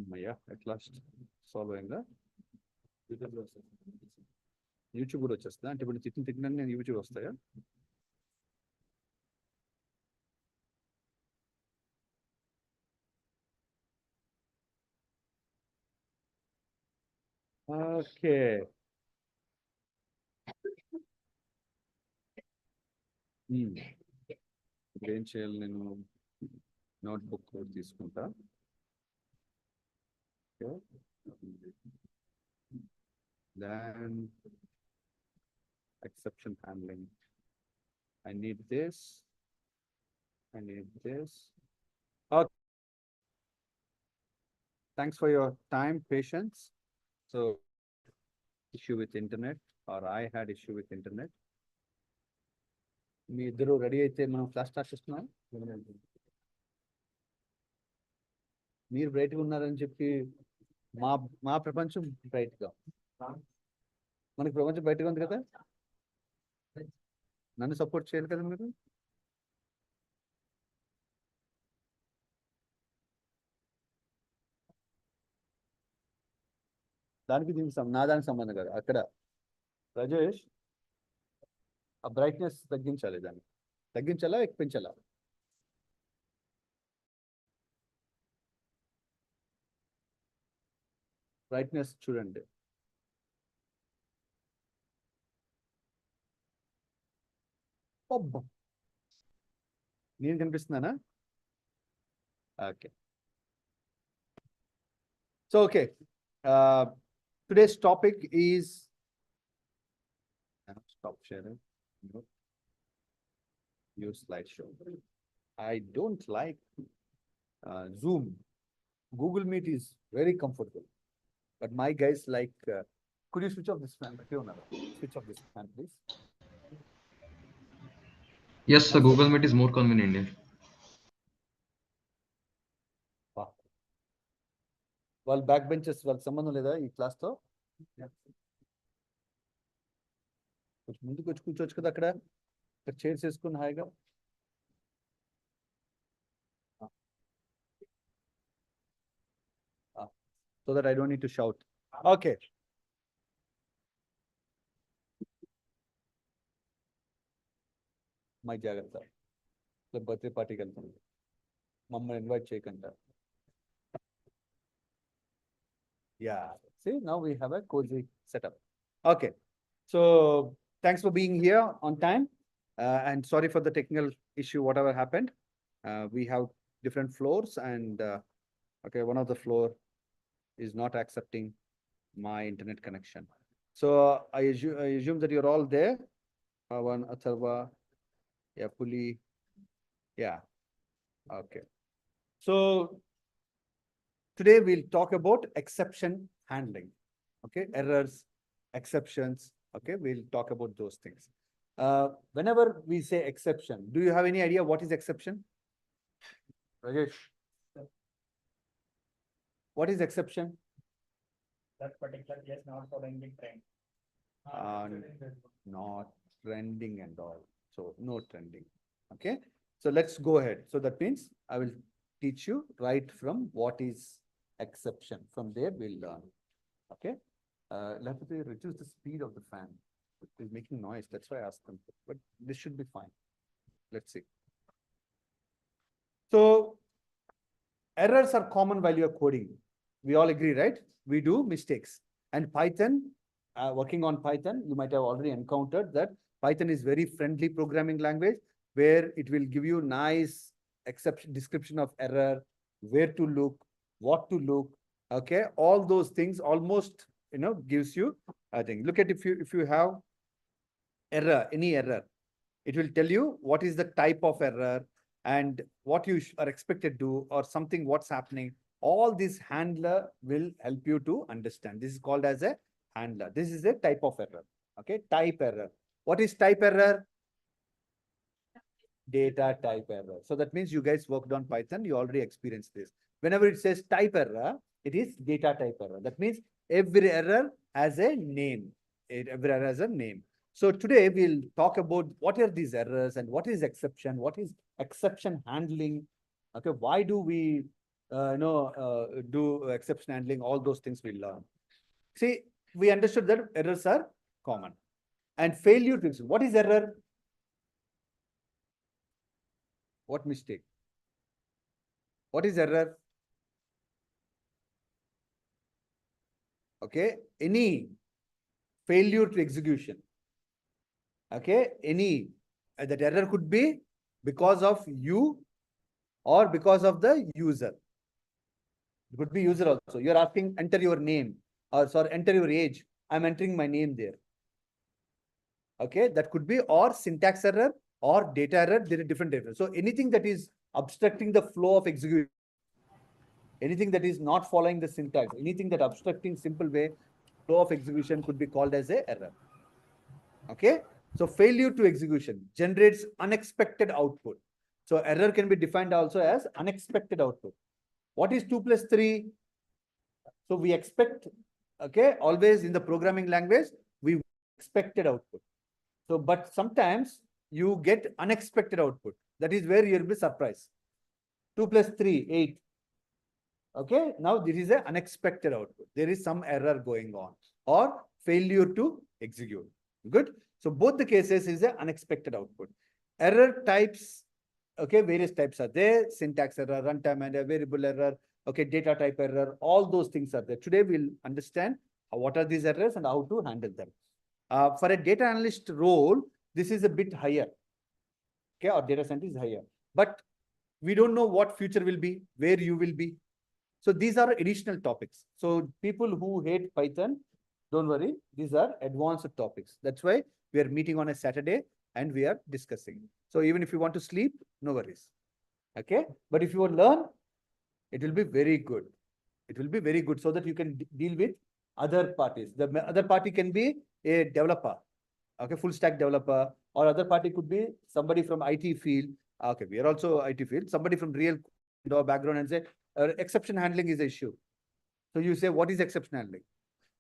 అమ్మయ్యా at last solve అయిందా? YouTube కూడా వచ్చేస్తుందా? అంటే ఇప్పుడు తిట్టిన నేను యూట్యూబ్ వస్తాయా? ఓకే. ఇప్పుడు ఏం చేయాలి నేను? నోట్బుక్ తీసుకుంటా. Then exception handling. I need this. I need this. Okay. Thanks for your time, patience. So, issue with internet, or I had issue with internet. మీ ఇద్దరు రెడీ అయితే మనం క్లాస్ స్టార్ట్ చేస్తున్నాం. మీరు బ్రైట్గా ఉన్నారని చెప్పి మా మా ప్రపంచం బ్రైట్గా, మనకి ప్రపంచం బయటగా ఉంది కదా. నన్ను సపోర్ట్ చేయాలి కదా మీరు. దానికి దీనికి నా దానికి సంబంధం కదా. అక్కడ రాజేష్ ఆ బ్రైట్నెస్ తగ్గించాలి, దాన్ని తగ్గించాలా ఎక్కించాలా? బ్రైట్నెస్ చూడండి. నేను కనిపిస్తున్నానా? Okay. So okay, today's topic is stop sharing. Use slideshow. I don't like Zoom. Google Meet is very comfortable, but my guys like. Could you switch off this fan? Switch off this fan, please. Yes, sir. Google Meet is more convenient. Yeah. వాళ్ళు back benches వాళ్ళకి సంబంధం లేదా ఈ క్లాస్తో? కొంచెం ముందుకు వచ్చి కూర్చోవచ్చు కదా అక్కడ చైర్స్ వేసుకుని హాయిగా. So that I don't need to shout. Okay. My జాగ్రత్త, బర్త్డే పార్టీకి వెళ్తాను, మమ్మల్ని ఇన్వైట్ చేయకుండా. Yeah, see, now we have a cozy setup. Okay, so thanks for being here on time, and sorry for the technical issue, whatever happened. We have different floors, and okay, one of the floor is not accepting my internet connection. So I assume that you're all there. Pawan, Atharva, Yapuli, yeah, okay. So today we'll talk about exception handling. Okay, errors, exceptions. Okay, we'll talk about those things. Whenever we say exception, do you have any idea what is exception? Rajesh, what is exception? That particular case not following the trend. Not trending and all. So no trending. Okay, so let's go ahead. So that means I will teach you right from what is exception. From there we'll learn. Okay, let me reduce the speed of the fan. It is making noise, that's why I asked them, but this should be fine. Let's see. So errors are common while you are coding. We all agree, right? We do mistakes. And Python, working on Python, you might have already encountered that Python is very friendly programming language, where it will give you nice exception description of error, where to look, what to look. Okay, all those things almost, gives you, I think. Look at, if you have error, any error, it will tell you what is the type of error and what you are expected to do, or something, what's happening. All this handler will help you to understand. This is called as a handler. This is a type of error. Okay, type error. What is type error? Data type error. So that means you guys worked on Python, you already experienced this. Whenever it says type error, it is data type error. That means every error has a name. Every error has a name. So today we'll talk about what are these errors and what is exception, what is exception handling. Okay, why do we do exception handling, all those things we learn. See, we understood that errors are common. And failure to execute. What is error? What mistake? What is error? Okay, any failure to execution. Okay, any that error could be because of you or because of the user. It could be user also. You're asking, enter your name, or sorry, enter your age. I'm entering my name there. Okay, that could be or syntax error or data error. There are different different. So anything that is obstructing the flow of execution, anything that is not following the syntax, anything that obstructing simple way flow of execution could be called as a error. Okay, so failure to execution generates unexpected output. So error can be defined also as unexpected output. What is 2 plus 3? So we expect, okay, always in the programming language, we expected output. So, but sometimes you get unexpected output. That is where you'll be surprised. 2 plus 3, 8. Okay, now this is an unexpected output. There is some error going on or failure to execute. Good. So both the cases is an unexpected output. Error types, okay, various types are there. Syntax error, runtime error, variable error, okay, data type error, all those things are there. Today we'll understand what are these errors and how to handle them. For a data analyst role, this is a bit higher. Okay, or data scientist is higher. But we don't know what future will be, where you will be. So these are additional topics. So people who hate Python, don't worry, these are advanced topics. That's why we are meeting on a Saturday and we are discussing. So even if you want to sleep, no worries. Okay, but if you want to learn, it will be very good. It will be very good so that you can deal with other parties. The other party can be a developer, okay, full stack developer, or other party could be somebody from IT field. Okay, we are also IT field. Somebody from real background and say exception handling is an issue. So you say, what is exception handling?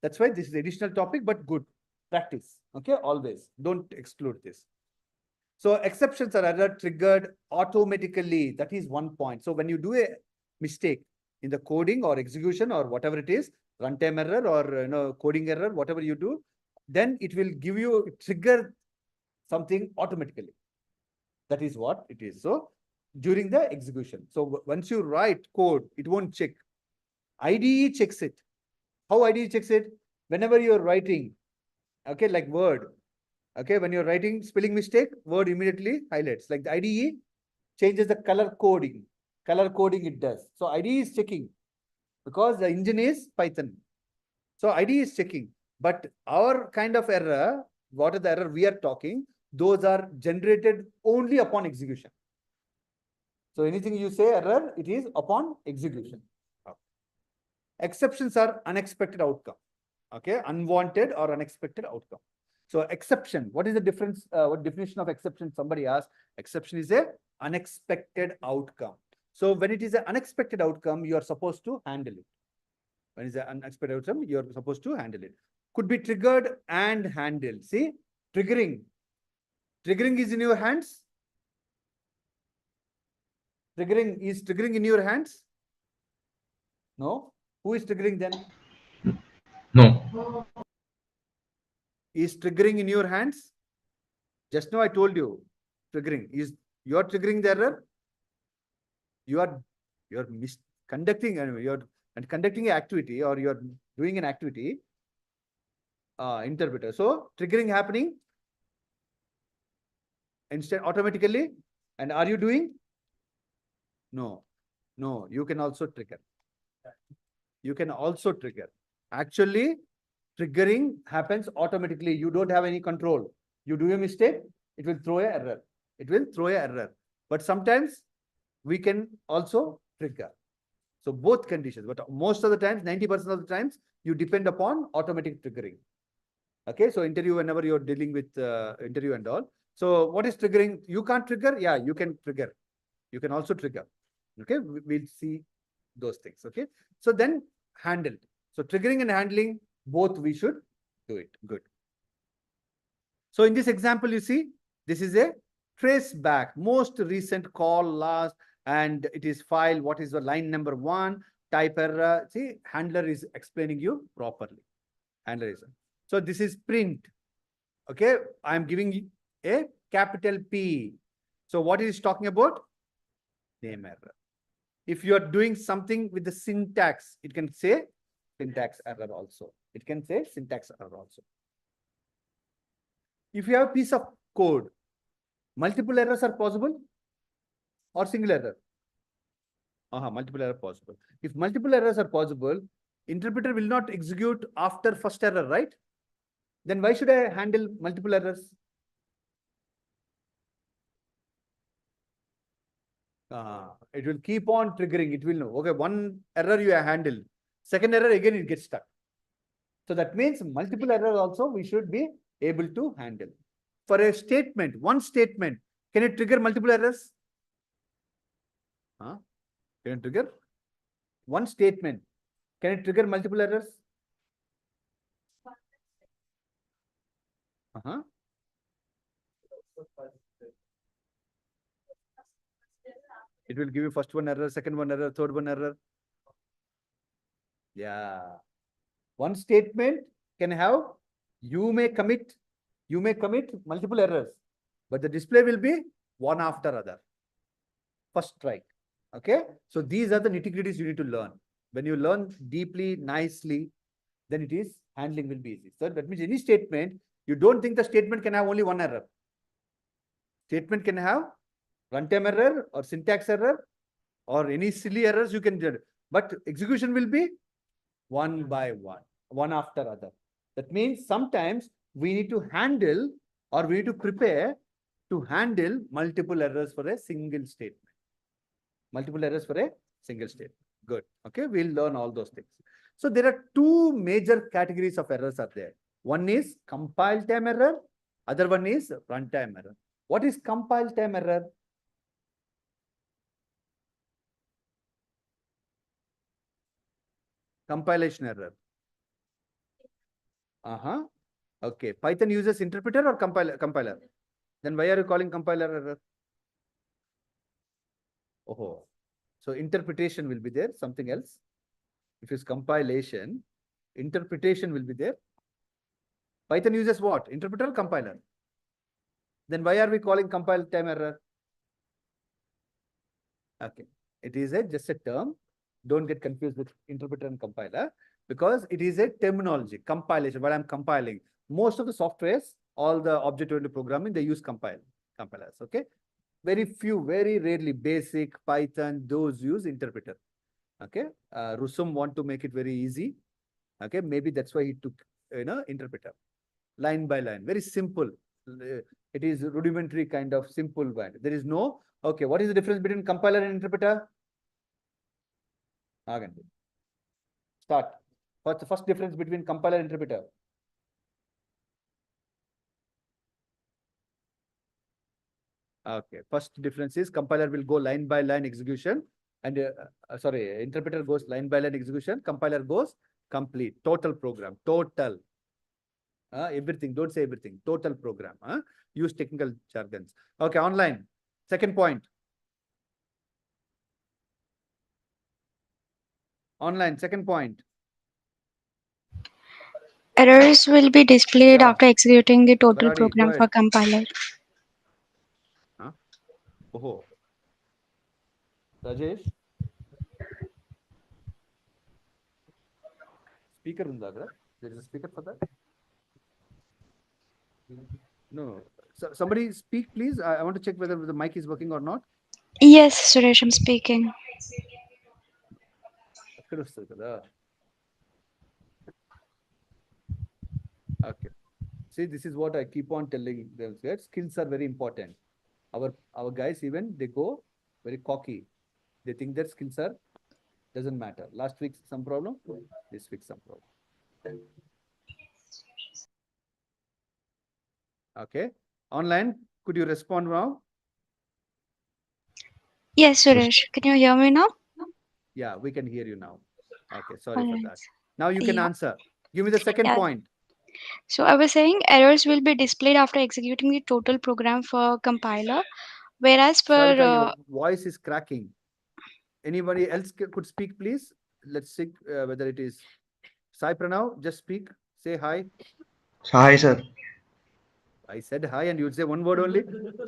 That's why this is additional topic, but good practice. Okay, always don't exclude this. So exceptions are either triggered automatically. That is one point. So when you do a mistake in the coding or execution or whatever it is, runtime error or coding error, whatever you do, then it will give you trigger something automatically. That is what it is. So during the execution. So once you write code, it won't check. IDE checks it. How IDE checks it? Whenever you're writing, okay, like Word, okay, when you're writing spelling mistake, Word immediately highlights. Like the IDE changes the color coding. Color coding it does. So IDE is checking because the engine is Python. So IDE is checking. But our kind of error, what are the error we are talking, those are generated only upon execution. So anything you say error, it is upon execution. Exceptions are unexpected outcome. Okay, unwanted or unexpected outcome. So exception, what is the difference? What definition of exception? Somebody asked. Exception is a unexpected outcome. So when it is an unexpected outcome, you are supposed to handle it. When it is an unexpected outcome, you are supposed to handle it. Could be triggered and handled. See, triggering. Triggering is in your hands. Is triggering in your hands? No. Who is triggering then? No. Is triggering in your hands? Just now I told you, triggering is you are triggering the error. You're conducting an activity or you're doing an activity. Interpreter. So triggering happening instead automatically. And are you doing? No. No. You can also trigger. You can also trigger. Actually, triggering happens automatically. You don't have any control. You do a mistake, it will throw an error. It will throw an error. But sometimes we can also trigger. So both conditions, but most of the times, 90% of the times, you depend upon automatic triggering. Okay, so interview, whenever you're dealing with interview and all. So what is triggering? You can't trigger? Yeah, you can trigger. You can also trigger. Okay, we'll see those things. Okay, so then handled. So triggering and handling, both we should do it. Good. So in this example, you see, this is a trace back, most recent call, last, and it is file, what is the line number 1, type error. See, handler is explaining you properly. Handler is. So this is print. Okay, I am giving a capital P. So what is talking about? Name error. If you are doing something with the syntax, it can say syntax error also. It can say syntax error also. If you have a piece of code, multiple errors are possible or single error? Multiple error possible. If multiple errors are possible, interpreter will not execute after first error, right? Then why should I handle multiple errors? It will keep on triggering. It will know. Okay, one error you have handled. Second error, again, it gets stuck. So that means multiple errors also we should be able to handle. For a statement, one statement, can it trigger multiple errors? Can it trigger? One statement, can it trigger multiple errors? It will give you first one error, second one error, third one error. Yeah. One statement can have, you may commit multiple errors, but the display will be one after other. First strike. Okay. So these are the nitty-gritties you need to learn. When you learn deeply, nicely, then it is handling will be easy. So that means any statement, you don't think the statement can have only one error. Statement can have runtime error or syntax error or any silly errors you can do. But execution will be one by one after other. That means sometimes we need to handle or we need to prepare to handle multiple errors for a single statement. Multiple errors for a single statement. Good. Okay, we'll learn all those things. So there are two major categories of errors are there. One is compile time error. Other one is runtime error. What is compile time error? Compilation error. Okay. Python uses interpreter or compiler? Then why are you calling compiler error? Oh, so interpretation will be there, something else. If it's compilation, interpretation will be there. Python uses what? Interpreter or compiler? Then why are we calling compile time error? Okay, it is just a term. Don't get confused with interpreter and compiler because it is a terminology, compilation, what I'm compiling. Most of the softwares, all the object-oriented programming, they use compilers, okay? Very few, very rarely, basic, Python, those use interpreter, okay? Rusum want to make it very easy, okay? Maybe that's why he took, interpreter. Line by line, very simple. It is rudimentary kind of simple one. There is no, okay, what is the difference between compiler and interpreter? Start. What's the first difference between compiler and interpreter? Okay, first difference is compiler will go line by line execution and interpreter goes line by line execution, compiler goes complete, total program, total. Everything, don't say everything, total program. Use technical jargons. Okay, online. Second point. Online, second point. Errors will be displayed Yeah. after executing the total Baradi, program go for ahead. compiler. Oh, Rajesh. Speaker undagra. There is a speaker for that. No. So, somebody speak, please. I want to check whether the mic is working or not. Yes, Suresh, I'm speaking. Okay. See, this is what I keep on telling them. Skills are very important. Our guys, even they go very cocky. They think that skills are doesn't matter. Last week some problem, this week some problem. Okay. Online, could you respond now? Yes, Suresh, can you hear me now? Yeah, we can hear you now. Okay, sorry for Alright. that. Now you can Yeah. answer. Give me the second Yeah. point. So I was saying errors will be displayed after executing the total program for compiler. Whereas for Sarika, your voice is cracking. Anybody else could speak, please? Let's see whether it is Sai Pranav. Just speak. Say hi. Hi, sir. I said hi, and you'd say one word only.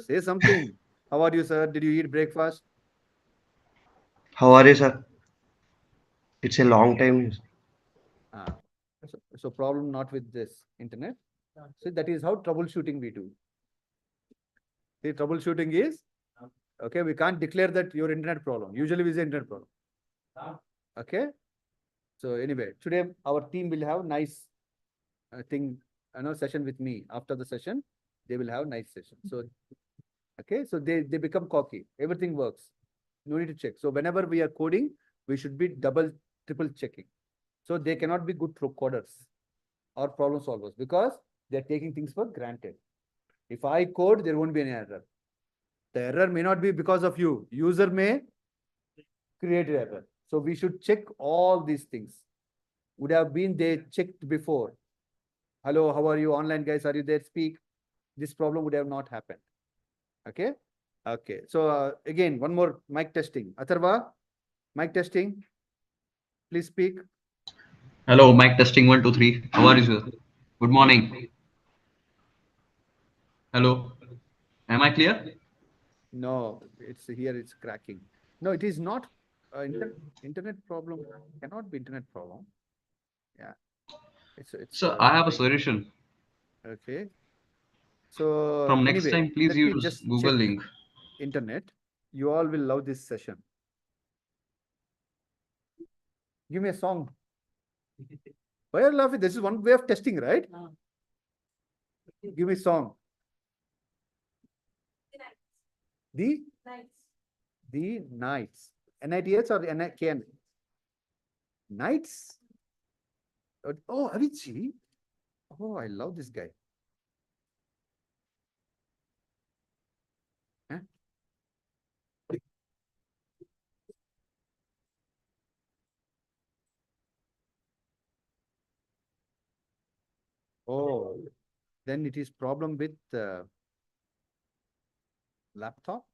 Say something. How are you, sir? Did you eat breakfast? How are you, sir? It's a long time. Ah, so problem not with this internet. So that is how troubleshooting we do. The troubleshooting is okay. We can't declare that your internet problem. Usually, we say internet problem. Okay. So anyway, today our team will have nice thing, session with me. After the session, they will have nice session. So okay, so they become cocky. Everything works. No need to check. So whenever we are coding, we should be double, triple checking. So they cannot be good coders or problem solvers because they're taking things for granted. If I code, there won't be any error. The error may not be because of you. User may create error. So we should check all these things. Would have been they checked before. Hello, how are you? Online guys, are you there? Speak. This problem would have not happened. Okay. Okay. So again, one more mic testing. Atharva, mic testing. Please speak. Hello, mic testing 1 2 3. How are you, sir? Good morning. Hello. Am I clear? No, it's here. It's cracking. No, it is not. Internet problem cannot be internet problem. Yeah. It's. Sir, I have a solution. Okay. So From next anyway, time, please let me use just Google check link. internet. You all will love this session. Give me a song. Why are you laughing? This is one way of testing, right? Give me a song. The nights. NITS or NIKN? Nights? Oh, Avicii. Oh, I love this guy. Huh? Oh, then it is problem with laptop.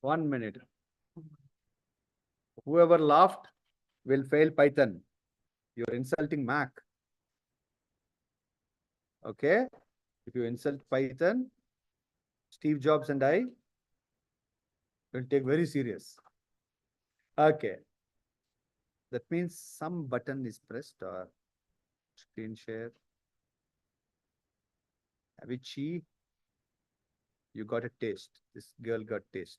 1 minute. Whoever laughed will fail Python. You're insulting Mac. Okay. If you insult Python, Steve Jobs and I will take very serious. Okay. That means some button is pressed or screen share. Avicii, you got a taste. This girl got taste.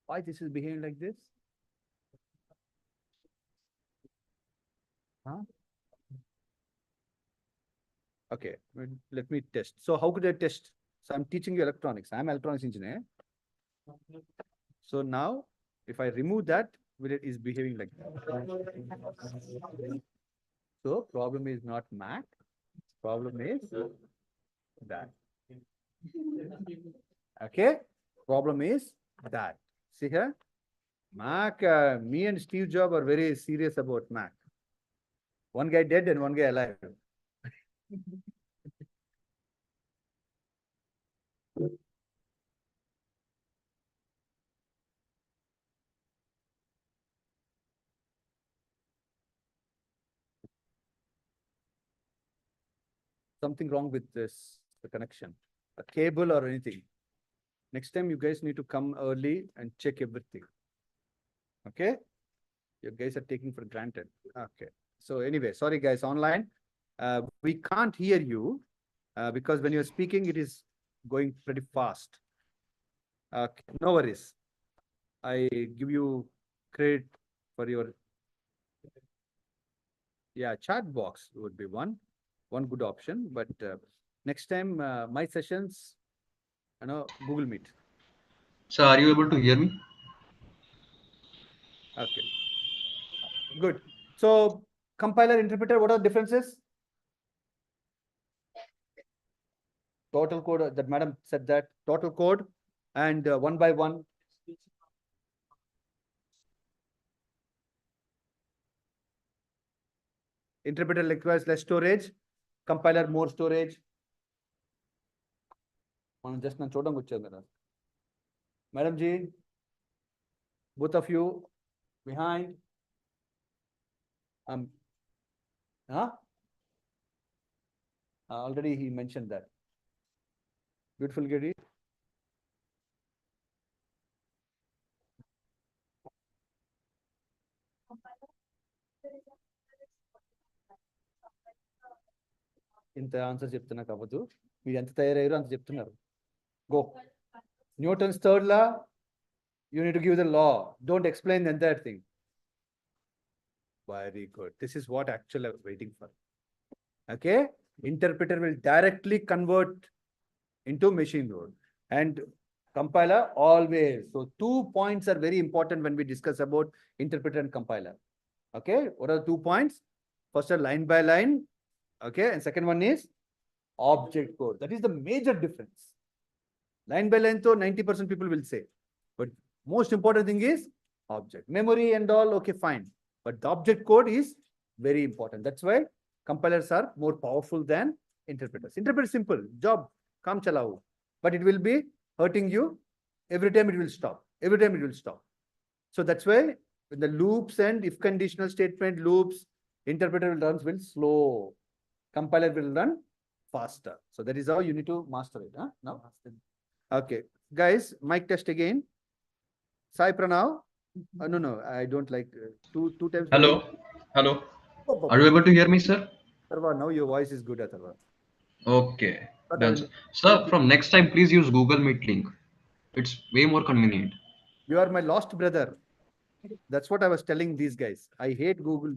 Why this is behaving like this? Huh? Okay, let me test. So how could I test? So I'm teaching you electronics. I'm electronics engineer. So now, if I remove that, will it is behaving like that? So problem is not Mac. Problem is that. Okay. Problem is that. See here, Mac. Me and Steve Jobs are very serious about Mac. One guy dead and one guy alive. Something wrong with the connection, a cable or anything. Next time you guys need to come early and check everything. Okay. You guys are taking for granted. Okay. So anyway, sorry guys, online. We can't hear you because when you're speaking, it is going pretty fast. No worries. I give you credit for your, yeah, chat box would be one good option. But next time, my sessions, Google Meet. Sir, are you able to hear me? Okay. Good. So compiler, interpreter, what are the differences? Total code, that madam said that total code and one by one. Interpreter requires less storage. Compiler more storage. మనం just నన్ను చూడడానికి వచ్చాం కదా. Madam Ji, both of you behind. Huh? Already he mentioned that. Beautiful Giri. ఇంత answer చెప్తున్నా కావద్దు మీరు ఎంత తయారయ్యారో అంత చెప్తున్నారు go Newton's third law you need to give the law, don't explain the entire thing. Very good, this is what actually I'm waiting for. Okay, interpreter will directly convert into machine code and compiler always. So 2 points are very important when we discuss about interpreter and compiler. Okay, what are the 2 points? First are line by line. Okay, and second one is object code. That is the major difference. Line by line, so 90% people will say, but most important thing is object. Memory and all, okay, fine. But the object code is very important. That's why compilers are more powerful than interpreters. Interpreter simple, job, kam chalao. But it will be hurting you. Every time it will stop. Every time it will stop. So that's why when the loops and if conditional statement loops, interpreter will run slow. Compiler will run faster. So that is how you need to master it. Huh? Now, okay, guys, mic test again. Sai Pranav. No, I don't like two times. Hello. Hello. Are you able to hear me, sir? Atharva, now your voice is good, Atharva. Okay. But Done, sir. Sir, from next time, please use Google Meet link. It's way more convenient. You are my lost brother. That's what I was telling these guys. I hate Google.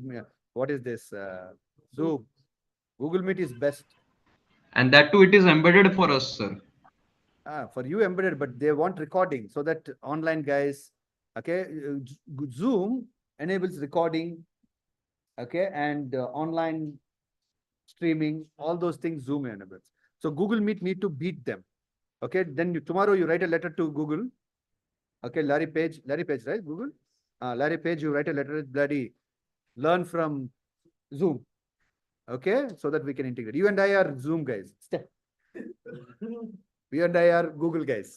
What is this? Zoom. Google Meet is best. And that too, it is embedded for us, sir. For you embedded, but they want recording so that online guys, okay, Zoom enables recording, okay, and online streaming, all those things Zoom enables. So Google Meet need to beat them. Okay, then tomorrow you write a letter to Google. Okay, Larry Page, right? Google. Larry Page, you write a letter, bloody learn from Zoom. Okay, so that we can integrate. You and I are Zoom guys. We and I are Google guys.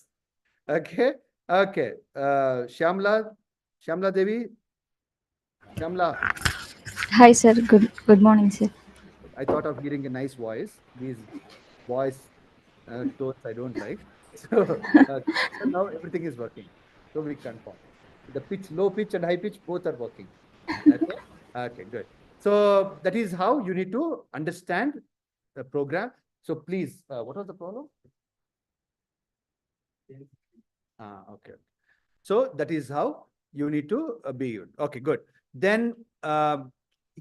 Okay. Okay. Shamla Devi. Shamla. Hi, sir. Good morning, sir. I thought of hearing a nice voice. These voice tones I don't like. So now everything is working. So we confirm. The pitch, low pitch and high pitch, both are working. Okay. Okay, good. So that is how you need to understand the program. So please, what was the problem? Okay. So that is how you need to be. Okay, good. Then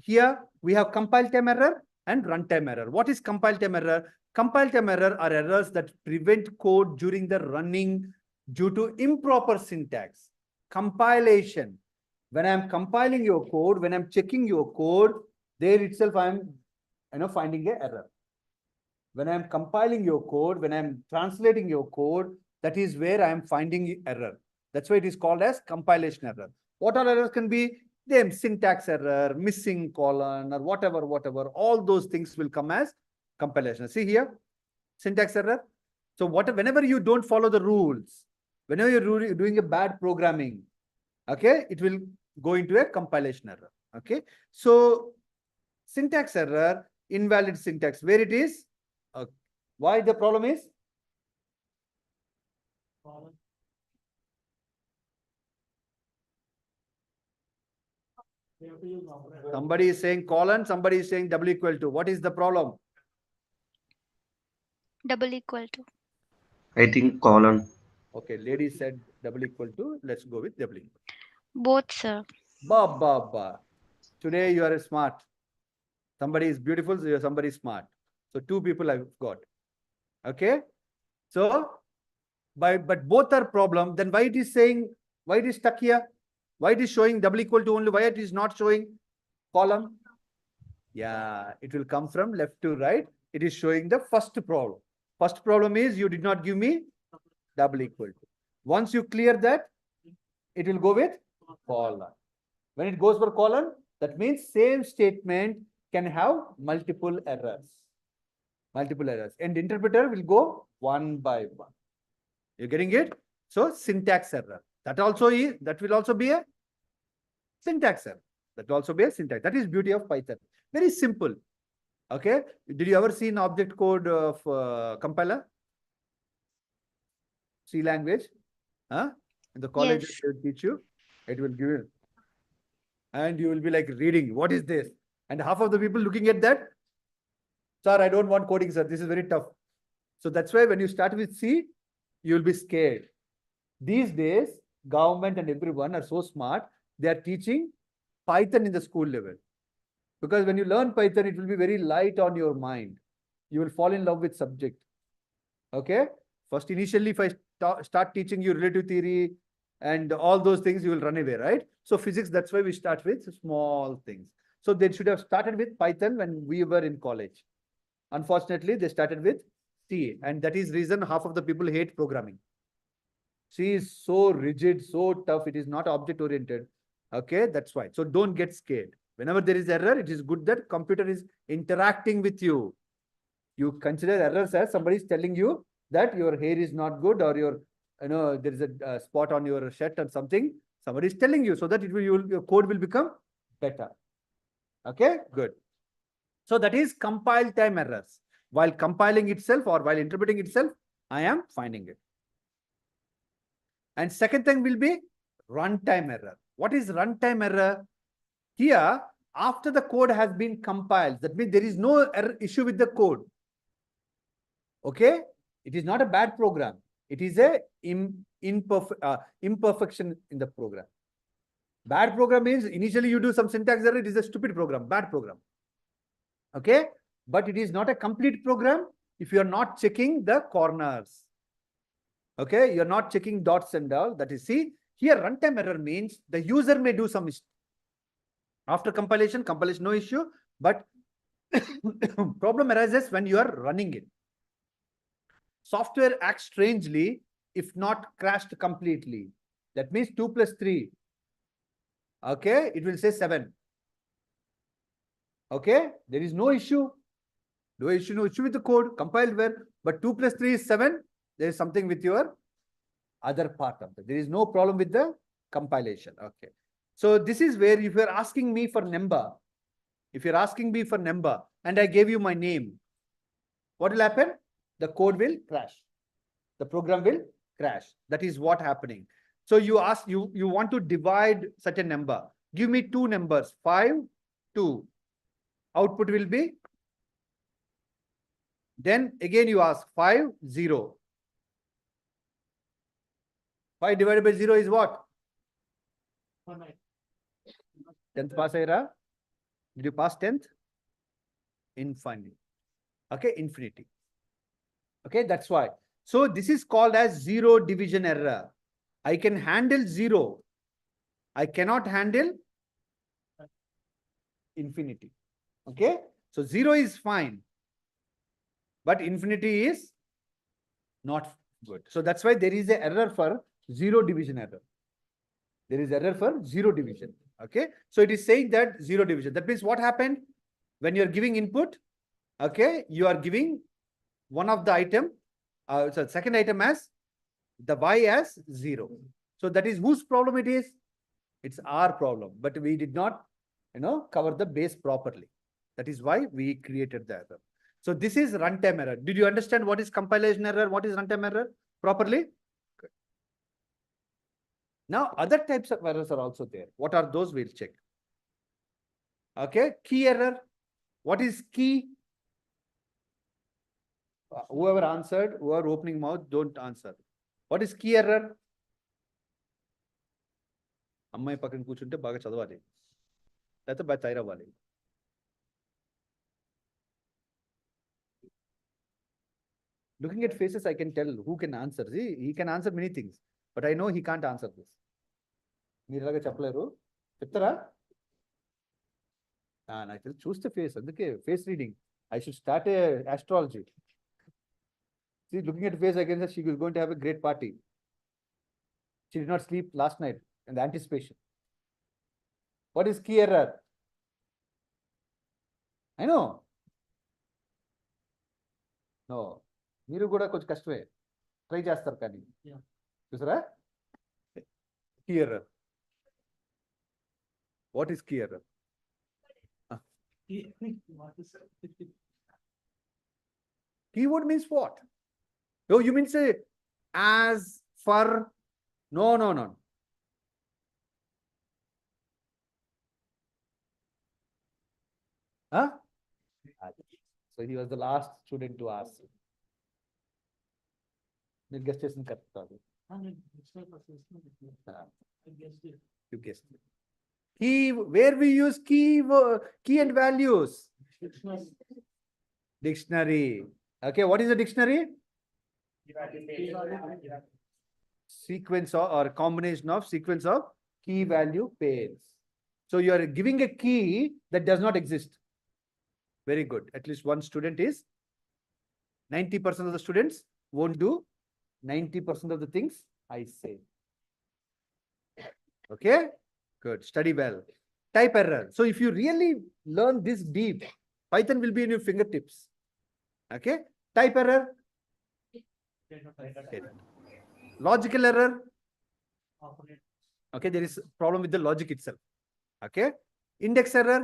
here we have compile time error and runtime error. What is compile time error? Compile time error are errors that prevent code during the running due to improper syntax. Compilation. When I'm compiling your code, when I'm checking your code, there itself I'm finding an error. When I'm compiling your code, when I'm translating your code, that is where I am finding error. That's why it is called as compilation error. What all errors can be? Them syntax error, missing colon, or whatever. All those things will come as compilation. See here, syntax error. So whenever you don't follow the rules, whenever you're doing a bad programming, okay, it will go into a compilation error. Okay. So syntax error, invalid syntax, where it is? Why the problem is? Somebody is saying colon, somebody is saying double equal to. What is the problem? Double equal to. I think colon. Okay, lady said double equal to. Let's go with double equal. Both, sir. Ba. Today you are smart. Somebody is beautiful, so somebody is smart. So 2 people I've got. Okay. So, but both are problem. Then why it is saying, why it is stuck here? Why it is showing double equal to only? Why it is not showing column? Yeah, it will come from left to right. It is showing the first problem. First problem is you did not give me double equal to. Once you clear that, it will go with colon. When it goes for colon, that means same statement can have multiple errors. Multiple errors. And interpreter will go one by one. You're getting it? So syntax error. That will also be a syntax error. That will also be a syntax. That is beauty of Python. Very simple. Okay. Did you ever see an object code of compiler? C language? Huh? In the college, Yes. they will teach you. It will give you. And you will be like reading, what is this? And half of the people looking at that, sir, I don't want coding, sir. This is very tough. So that's why when you start with C, you will be scared. These days, government and everyone are so smart. They are teaching Python in the school level. Because when you learn Python, it will be very light on your mind. You will fall in love with subject. Okay. First, initially, if I start teaching you relative theory and all those things, you will run away, right? So physics, that's why we start with small things. So they should have started with Python when we were in college. Unfortunately, they started with C, and that is reason half of the people hate programming. C is so rigid, so tough. It is not object oriented. Okay, that's why. So don't get scared. Whenever there is error, it is good that computer is interacting with you. You consider errors as somebody is telling you that your hair is not good, or your, there is a spot on your shirt or something. Somebody is telling you, so that your code will become better. Okay, good. So that is compile time errors. While compiling itself or while interpreting itself, I am finding it. And second thing will be runtime error. What is runtime error? Here, after the code has been compiled, that means there is no error issue with the code. Okay, it is not a bad program. It is a imperfection in the program. Bad program means initially you do some syntax error. It is a stupid program, bad program. Okay, but it is not a complete program if you are not checking the corners. Okay, you're not checking dots and all. That is, see, here runtime error means the user may do some mistake. After compilation, no issue, but problem arises when you are running it. Software acts strangely if not crashed completely. That means 2 plus 3. Okay, it will say 7. Okay, there is no issue. No issue with the code, compiled well, but 2 plus 3 is 7. There is something with your other part of it. There is no problem with the compilation. Okay. So this is where if you're asking me for number, and I gave you my name, what will happen? The code will crash. The program will crash. That is what happening. So you want to divide such a number. Give me 2 numbers, 5, 2. Output will be, then again you ask 5, 0. 5 divided by 0 is what? 10th pass aira? Did you pass 10th? Infinity. Okay, infinity. Okay, that's why. So this is called as zero division error. I can handle 0. I cannot handle infinity. Okay, so 0 is fine, but infinity is not good. So that's why there is an error for zero division error. There is error for zero division. Okay, so it is saying that zero division. That means what happened when you're giving input? Okay, you are giving one of the item, so second item as the y as 0. So that is whose problem it is? It's our problem, but we did not, cover the base properly. That is why we created the error. So this is runtime error. Did you understand what is compilation error? What is runtime error properly? Good. Now, other types of errors are also there. What are those? We'll check. Okay, key error. What is key? Whoever answered, whoever opening mouth, don't answer. What is key error? అమ్మాయి పక్కన కూర్చుంటే బాగా చదవాలి లేకపోతే బాగా తయారవ్వాలి. Looking at faces, I can tell who can answer. See, he can answer many things, but I know he can't answer this. మీరు ఇలాగా చెప్పలేరు, చెప్తారా? నాకు తెలిసి చూస్తే ఫేస్, అందుకే face reading. I should start a astrology. See, looking at face, I can say she is going to have a great party. She did not sleep last night in the anticipation. What is key error? I know. No. మీరు కూడా కొంచెం కష్టమే try చేస్తారు కానీ Yeah. చూసారా key error. What is key error? What is it? Keyword means what? Oh, you mean say as, for? No, no, no. Huh? So he was the last student to ask. మీరు guest చేసిన correct కాదు. I mean, it's not a system. I guess it. You guessed it. Key, where we use key and values. It's not. Dictionary. Okay, what is a dictionary? Sequence or combination of sequence of key value pairs. So you are giving a key that does not exist. Very good. At least one student is 90% of the students won't do 90% of the things I say. Okay, good. Study well. Type error. So if you really learn this deep, Python will be in your fingertips. Okay, type error. Okay. Logical error. Okay, there is a problem with the logic itself. Okay, index error.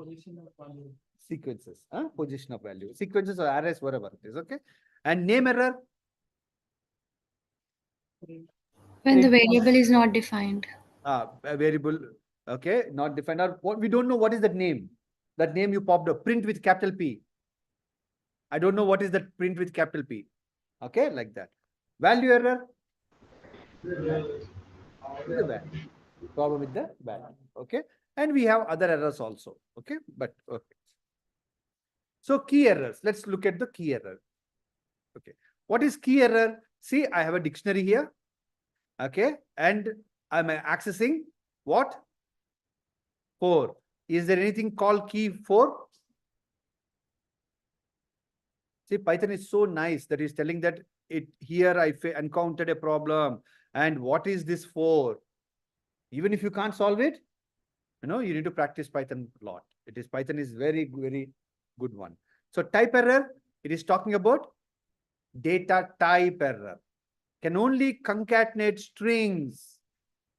Position of value. Sequences, position of value, sequences or arrays, whatever it is. Okay, and name error. When the Print. variable is not defined. A variable, okay, not defined, or what we don't know what is that name. That name you popped up, print with capital P. I don't know what is that print with capital P. Okay, like that. Value error. The value. Problem with the value. Okay, and we have other errors also. Okay, but okay. So key errors. Let's look at the key error. Okay, what is key error? See, I have a dictionary here. Okay, and I'm accessing what? 4. Is there anything called key 4? See, Python is so nice that is telling that it here I encountered a problem, and what is this for? Even if you can't solve it, you know, you need to practice Python a lot. It is Python is very, very good one. So type error, it is talking about data type error. Can only concatenate strings,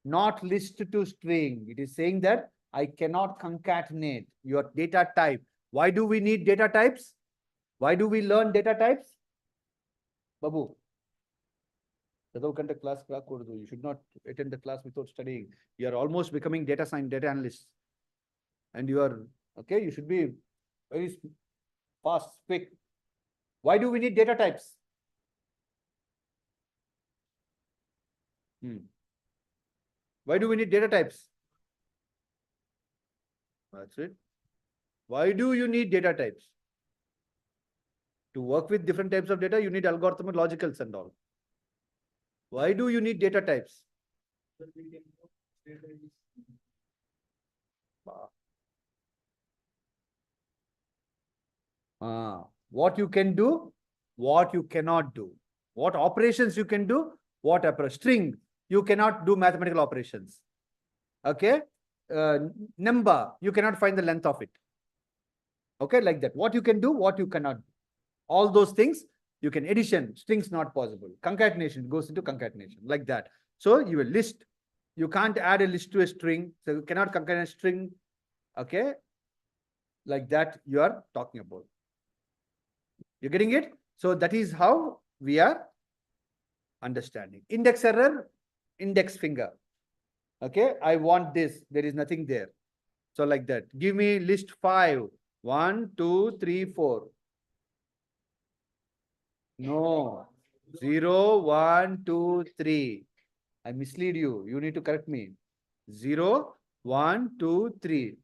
not list to string. It is saying that I cannot concatenate your data type. Why do we need data types? Why do we learn data types? Babu. Class, you should not attend the class without studying. You are almost becoming data science, data analyst. And you are, okay, you should be very fast, quick. Why do we need data types? Why do we need data types? That's it. Why do you need data types? To work with different types of data, you need algorithm and logicals and all. Why do you need data types? What you can do, what you cannot do. What operations you can do, what string, you cannot do mathematical operations. Okay, number, you cannot find the length of it. Okay, like that. What you can do, what you cannot do. All those things, you can addition, strings not possible. Concatenation goes into concatenation, like that. So you will list, you can't add a list to a string, so you cannot concatenate a string. Okay, like that you are talking about. You're getting it? So that is how we are understanding. Index error, index finger. Okay, I want this, there is nothing there. So like that, give me list 5. 1, 2, 3, 4. No, 0, 1, 2, 3. I mislead you. You need to correct me. 0, 1, 2, 3.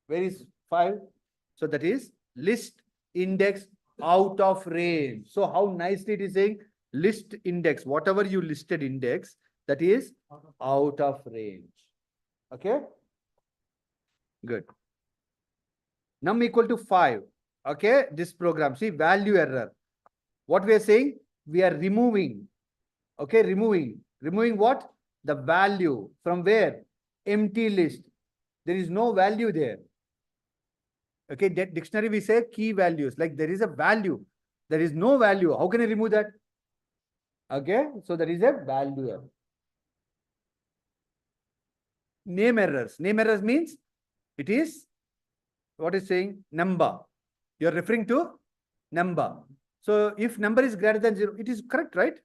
Where is 5? So that is list index out of range. So how nicely it is saying list index, whatever you listed index, that is out of range. Okay. Good. Num equal to 5. Okay. This program, see value error. What we are saying, we are removing. Okay. Removing what? The value from where? Empty list. There is no value there. Okay, that dictionary we say key values, like there is a value. There is no value. How can I remove that? Okay, so there is a value error. Name errors. Name errors means it is what is saying number. You are referring to number. So if number is greater than 0, it is correct, right?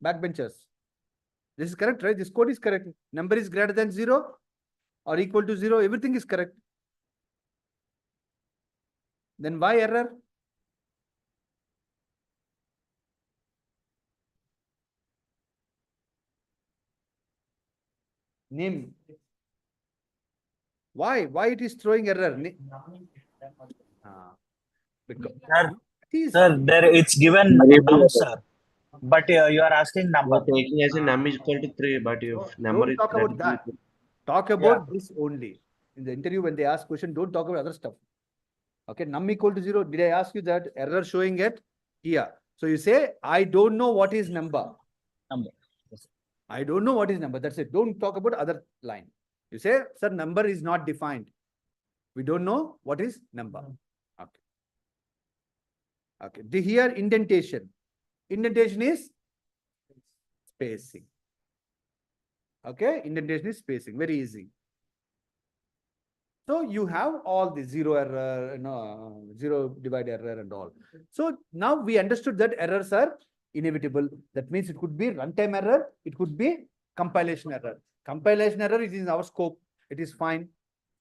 Backbenchers. This is correct, right? This code is correct. Number is greater than 0 or equal to 0. Everything is correct. Then why error? Name. Why it is throwing error? Because Sir, it is sir, there it's given num, sir. But you are asking You number. are taking as a num is equal to 3, but if number don't is talk greater about than that. equal- Talk about this only. In the interview, when they ask question, don't talk about other stuff. Okay, num equal to 0. Did I ask you that error showing it here? So you say, I don't know what is number. Number. I don't know what is number. That's it. Don't talk about other line. You say, sir, number is not defined. We don't know what is number. Okay. Okay. The here indentation. Indentation is spacing. Okay. Indentation is spacing. Very easy. So you have all the zero error, zero divide error and all. So now we understood that errors are inevitable. That means it could be runtime error. It could be compilation error. Compilation error is in our scope. It is fine.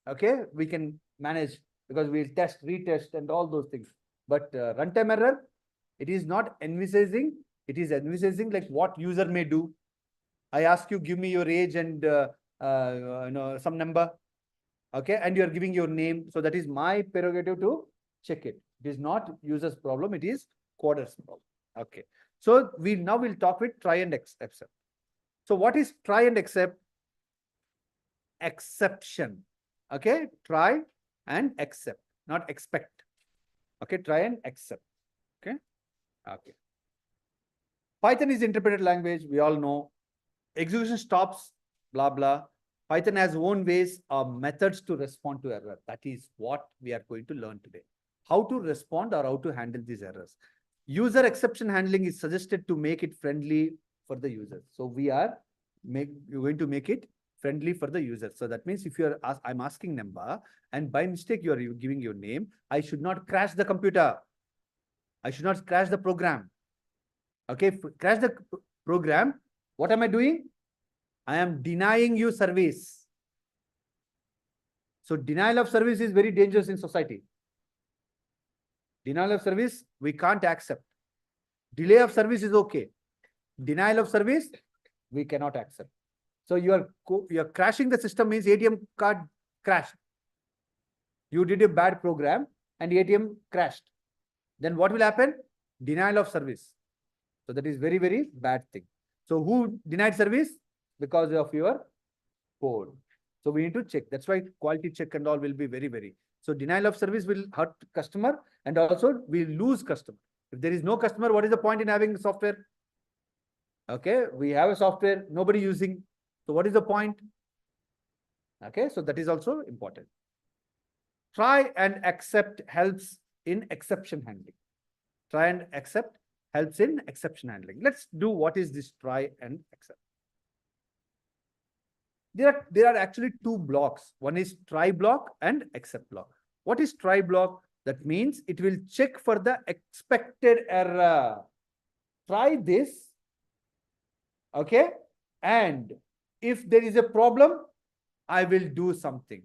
Okay. We can manage because we'll test, retest and all those things. But runtime error, it is not envisaging. It is envisaging like what user may do. I ask you, give me your age and some number. Okay, and you are giving your name. So that is my prerogative to check it. It is not user's problem. It is coder's problem. Okay. So we now will talk with try and accept. So what is try and accept? Exception. Okay, try and accept, not expect. Okay, try and accept. Okay. Okay. Python is interpreted language. We all know. Execution stops, blah, blah. Python has own ways or methods to respond to error. That is what we are going to learn today. How to respond or how to handle these errors. User exception handling is suggested to make it friendly for the user. So we are going to make it friendly for the user. So that means if you're I'm asking number and by mistake you are giving your name, I should not crash the computer. I should not crash the program. Okay, crash the program. What am I doing? I am denying you service. So denial of service is very dangerous in society. Denial of service, we can't accept. Delay of service is okay. Denial of service, we cannot accept. So you are crashing the system means ATM card crashed. You did a bad program and ATM crashed. Then what will happen? Denial of service. So that is very, very bad thing. So who denied service? Because of your code. So we need to check. That's why quality check and all will be very, very. So denial of service will hurt customer and also we lose customer. If there is no customer, what is the point in having software? Okay, we have a software, nobody using. So what is the point? Okay, so that is also important. Try and accept helps in exception handling. Try and accept helps in exception handling. Let's do what is this try and accept. There are actually two blocks. One is try block and accept block. What is try block? That means it will check for the expected error. Try this. Okay. And if there is a problem, I will do something.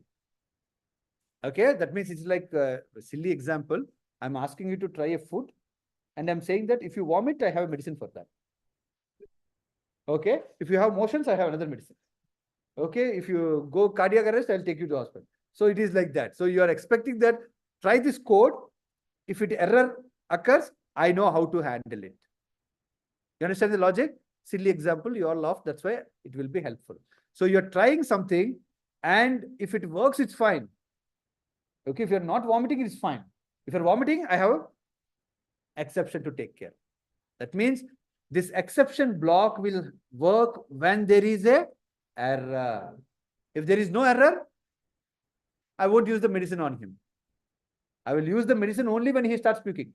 Okay. That means it's like a silly example. I'm asking you to try a food and I'm saying that if you vomit, I have a medicine for that. Okay. If you have motions, I have another medicine. Okay. If you go cardiac arrest, I'll take you to hospital. So it is like that. So you are expecting that try this code. If it error occurs, I know how to handle it. You understand the logic? Silly example, you all laugh. That's why it will be helpful. So you're trying something and if it works, it's fine. Okay. If you're not vomiting, it's fine. If you're vomiting, I have an exception to take care. That means This exception block will work when there is a error. If there is no error, I won't use the medicine on him. I will use the medicine only when he starts puking.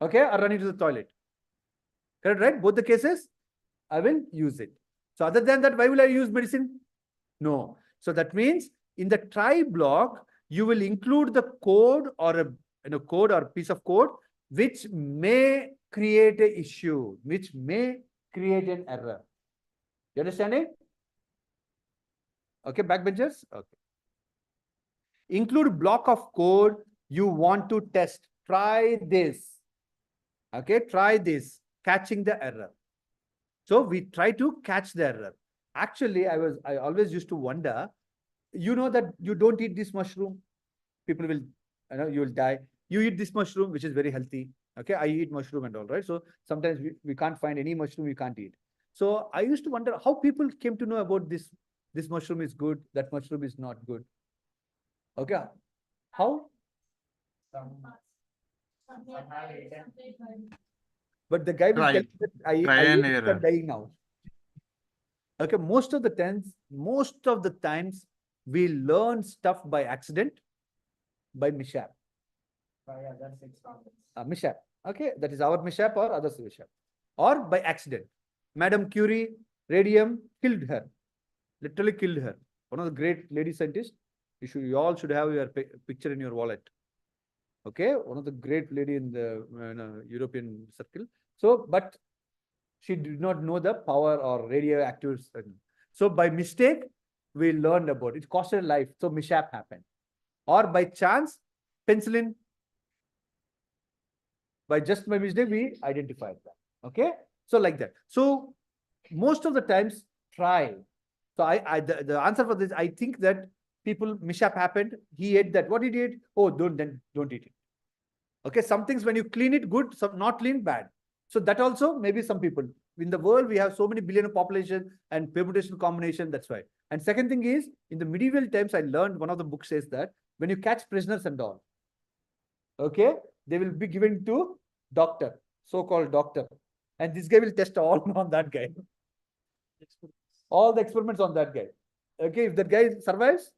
Okay, or running to the toilet. Correct, right? Both the cases, I will use it. So other than that, why will I use medicine? No. So that means in the try block, you will include the code or a code or piece of code which may create a issue, which may create an error. You understanding? Okay, backbenchers? Okay. Include block of code you want to test. Try this. Okay, try this, catching the error. So we try to catch the error. Actually, I always used to wonder, you know that you don't eat this mushroom, people will, you will die. You eat this mushroom, which is very healthy. Okay, I eat mushroom and all, right? So sometimes we can't find any mushroom we can't eat. So I used to wonder how people came to know about this. This mushroom is good, that mushroom is not good. Okay, how? Some have eaten. But the guy will Try- tell you that I try ate and it, error. I'm dying now. Okay, most of the times we learn stuff by accident, by mishap. By other 6 comments. Mishap. Okay, that is our mishap or others' mishap. Or by accident. Madame Curie, radium killed her. Literally killed her. One of the great lady scientists. You all should have your picture in your wallet. Okay, one of the great lady in the European circle. So, but she did not know the power or radioactive. So by mistake, we learned about it. It cost her life. So mishap happened. Or by chance, penicillin. By just by mistake, we identified that. Okay. So like that. So most of the times, try. So the answer for this, I think that people mishap happened. He ate that. What he did? Oh, don't eat it. Okay. Some things when you clean it, good. Some not clean, bad. So that also maybe some people in the world, we have so many billion of population and permutation combination. That's why. And second thing is in the medieval times, I learned one of the books says that when you catch prisoners and all, okay, they will be given to doctor, so-called doctor. And this guy will test all on that guy. All the experiments on that guy. Okay, if that guy survives,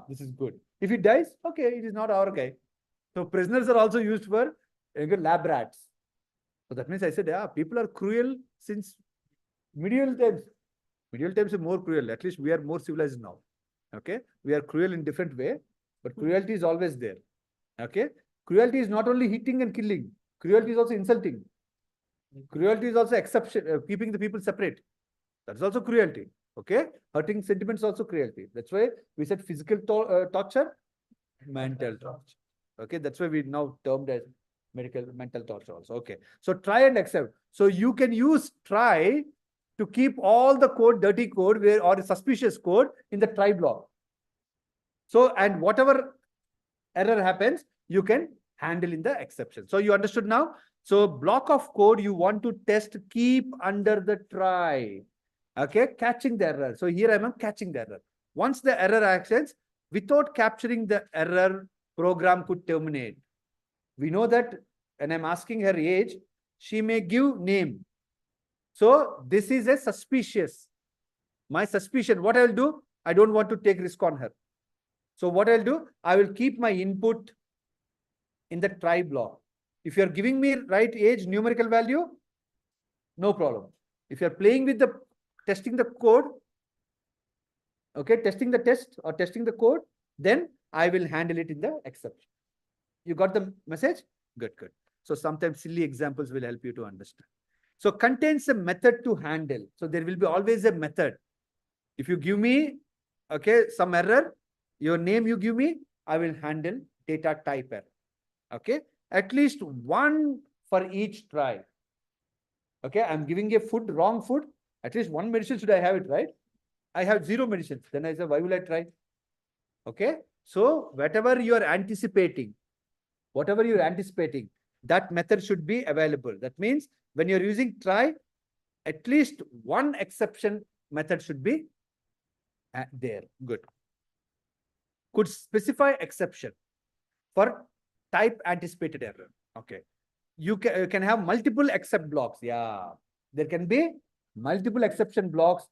this is good. If he dies, okay, it is not our guy. So prisoners are also used for lab rats. So that means I said, yeah, people are cruel since medieval times. Medieval times are more cruel. At least we are more civilized now. Okay, we are cruel in different way, but cruelty is always there. Okay, cruelty is not only hitting and killing. Cruelty is also insulting. Cruelty is also exception, keeping the people separate. That's also cruelty. Okay, hurting sentiments also cruelty. That's why we said physical torture, mental torture. Okay, that's why we now termed as mental torture also. Okay, so try and accept. So you can use try to keep all the code, dirty code or suspicious code in the try block. So, and whatever error happens, you can handle in the exception. So you understood now? So block of code you want to test, keep under the try. Okay, catching the error. So here I am catching the error. Once the error actions, without capturing the error, program could terminate. We know that when I'm asking her age, she may give name. So this is a suspicious. My suspicion, what I will do? I don't want to take risk on her. So what I'll do? I will keep my input in the try block. If you're giving me right age, numerical value, no problem. If you're playing with the testing the code, okay, testing the test or testing the code, then I will handle it in the exception. You got the message? Good, good. So sometimes silly examples will help you to understand. So contains a method to handle. So there will be always a method. If you give me, okay, some error, your name you give me, I will handle data type error. Okay, at least one for each try. Okay, I'm giving a food, wrong food. At least one medicine should I have it, right? I have 0 medicines. Then I say, why will I try? Okay, so whatever you are anticipating, that method should be available. That means when you're using try, at least one exception method should be there. Good. Could specify exception for type anticipated error. Okay. you can have multiple except blocks. Yeah, there can be multiple exception blocks.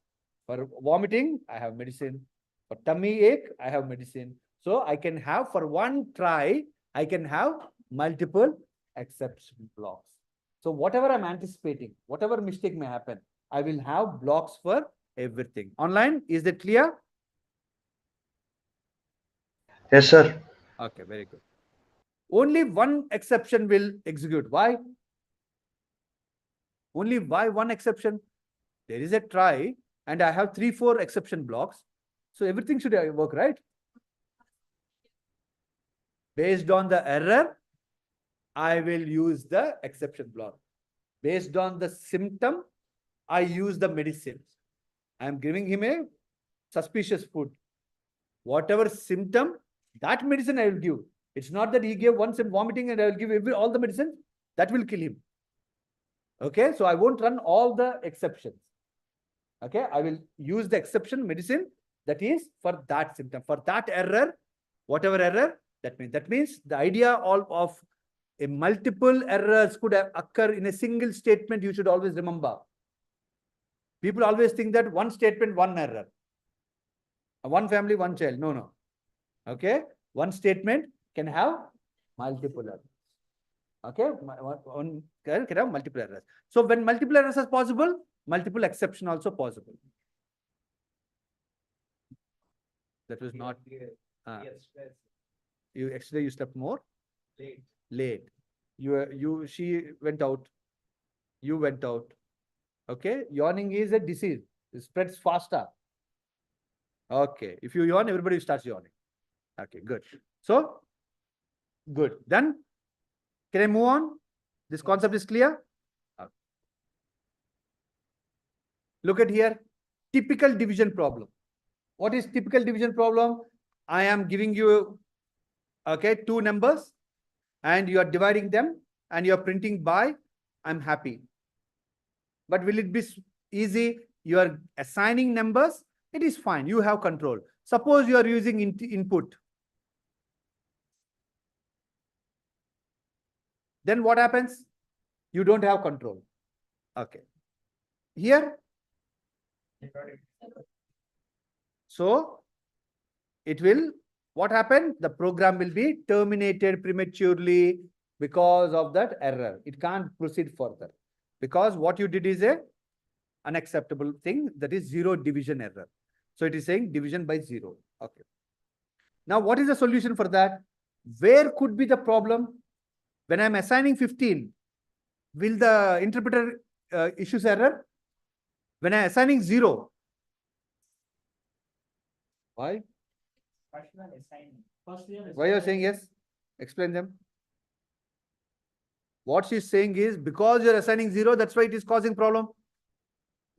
For vomiting, I have medicine. For tummy ache, I have medicine. So I can have for one try, I can have multiple exception blocks. So whatever I'm anticipating, whatever mistake may happen, I will have blocks for everything. Online, is that clear? Yes, sir. Okay, very good. Only one exception will execute. Why? Only why one exception? There is a try and I have 3, 4 exception blocks. So everything should work, right? Based on the error, I will use the exception block. Based on the symptom, I use the medicine. I am giving him a suspicious food. Whatever symptom, that medicine I will give. It's not that he gave once in vomiting and I will give all the medicine. That will kill him. Okay, so I won't run all the exceptions. Okay, I will use the exception medicine that is for that symptom, for that error, whatever error that means. That means the idea of a multiple errors could occur in a single statement. You should always remember. People always think that one statement, one error. One family, one child. No, no. Okay, one statement can have multiple errors. Okay, one can have multiple errors. So when multiple errors is possible, multiple exception also possible. That was not. You actually you slept more. Late. She went out. You went out. Okay, yawning is a disease. It spreads faster. Okay, if you yawn, everybody starts yawning. Okay, good. So, good. Then, can I move on? This concept is clear? Okay. Look at here. Typical division problem. What is typical division problem? I am giving you, okay, 2 numbers and you are dividing them and you are printing by, I'm happy. But will it be easy? You are assigning numbers. It is fine. You have control. Suppose you are using input. Then what happens? You don't have control. Okay. Here. So it will, what happened? The program will be terminated prematurely because of that error. It can't proceed further because what you did is a unacceptable thing, that is 0 division error. So it is saying division by 0. Okay. Now what is the solution for that? Where could be the problem? When I'm assigning 15, will the interpreter issues error? When I'm assigning 0, why? Why you are saying yes? Explain them. What she's saying is because you're assigning 0, that's why it is causing problem.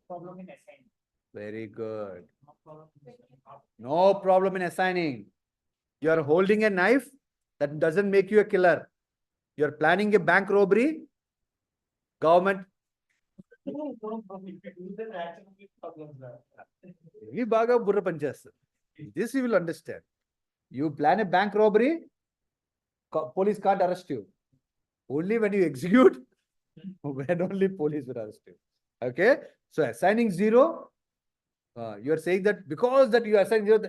Problem in assigning. Very good. No problem in assigning. No problem in assigning. You are holding a knife, that doesn't make you a killer. You are planning a bank robbery. Government. This you will understand. You plan a bank robbery, police can't arrest you. Only when you execute, when only police will arrest you. Okay? So assigning 0, you are saying that because that you assign 0,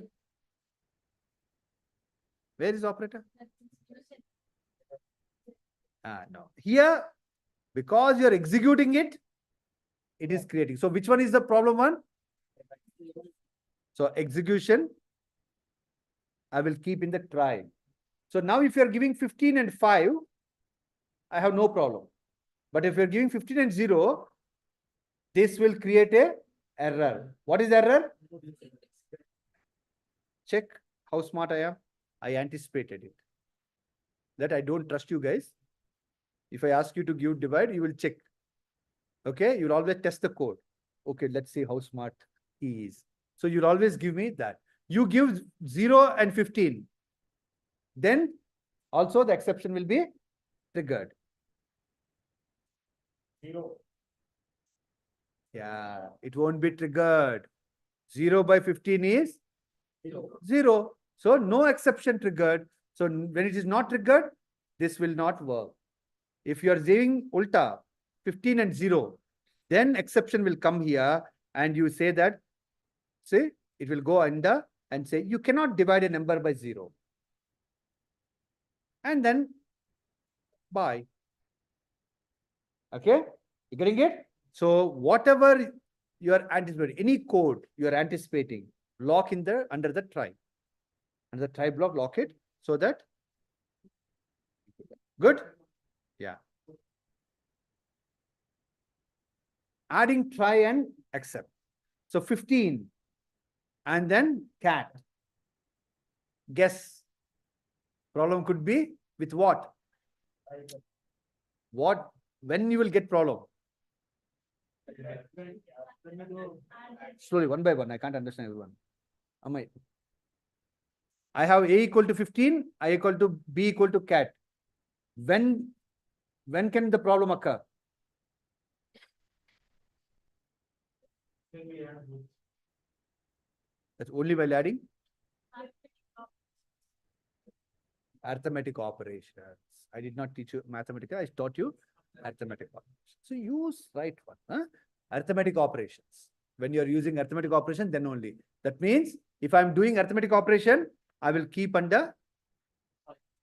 where is operator? No. Here, because you are executing it, it is creating. So which one is the problem one? So execution, I will keep in the try. So now if you are giving 15 and 5, I have no problem. But if you are giving 15 and 0, this will create a error. What is error? Check how smart I am. I anticipated it. That I don't trust you guys. If I ask you to give divide, you will check. Okay, you'll always test the code. Okay, let's see how smart he is. So you'll always give me that. You give 0 and 15. Then also the exception will be triggered. 0. Yeah, it won't be triggered. 0 by 15 is 0. 0. So no exception triggered. So when it is not triggered, this will not work. If you are saying ulta, 15 and 0, then exception will come here and you say that, say, it will go under and say, you cannot divide a number by 0. And then, bye. Okay, you getting it? So whatever you are anticipating, any code you are anticipating, lock in the under the try. Under the try block, lock it so that good. Yeah. Adding try and accept. So 15 and then cat. Guess. Problem could be with what? What? When you will get problem? Slowly, one by one. I can't understand everyone. I have A equal to 15, I equal to B equal to cat. When can the problem occur? That's only while adding arithmetic operations. I did not teach you mathematical, I taught you arithmetic operations. So use right one. Huh? Arithmetic operations. When you are using arithmetic operation, then only. That means if I'm doing arithmetic operation, I will keep under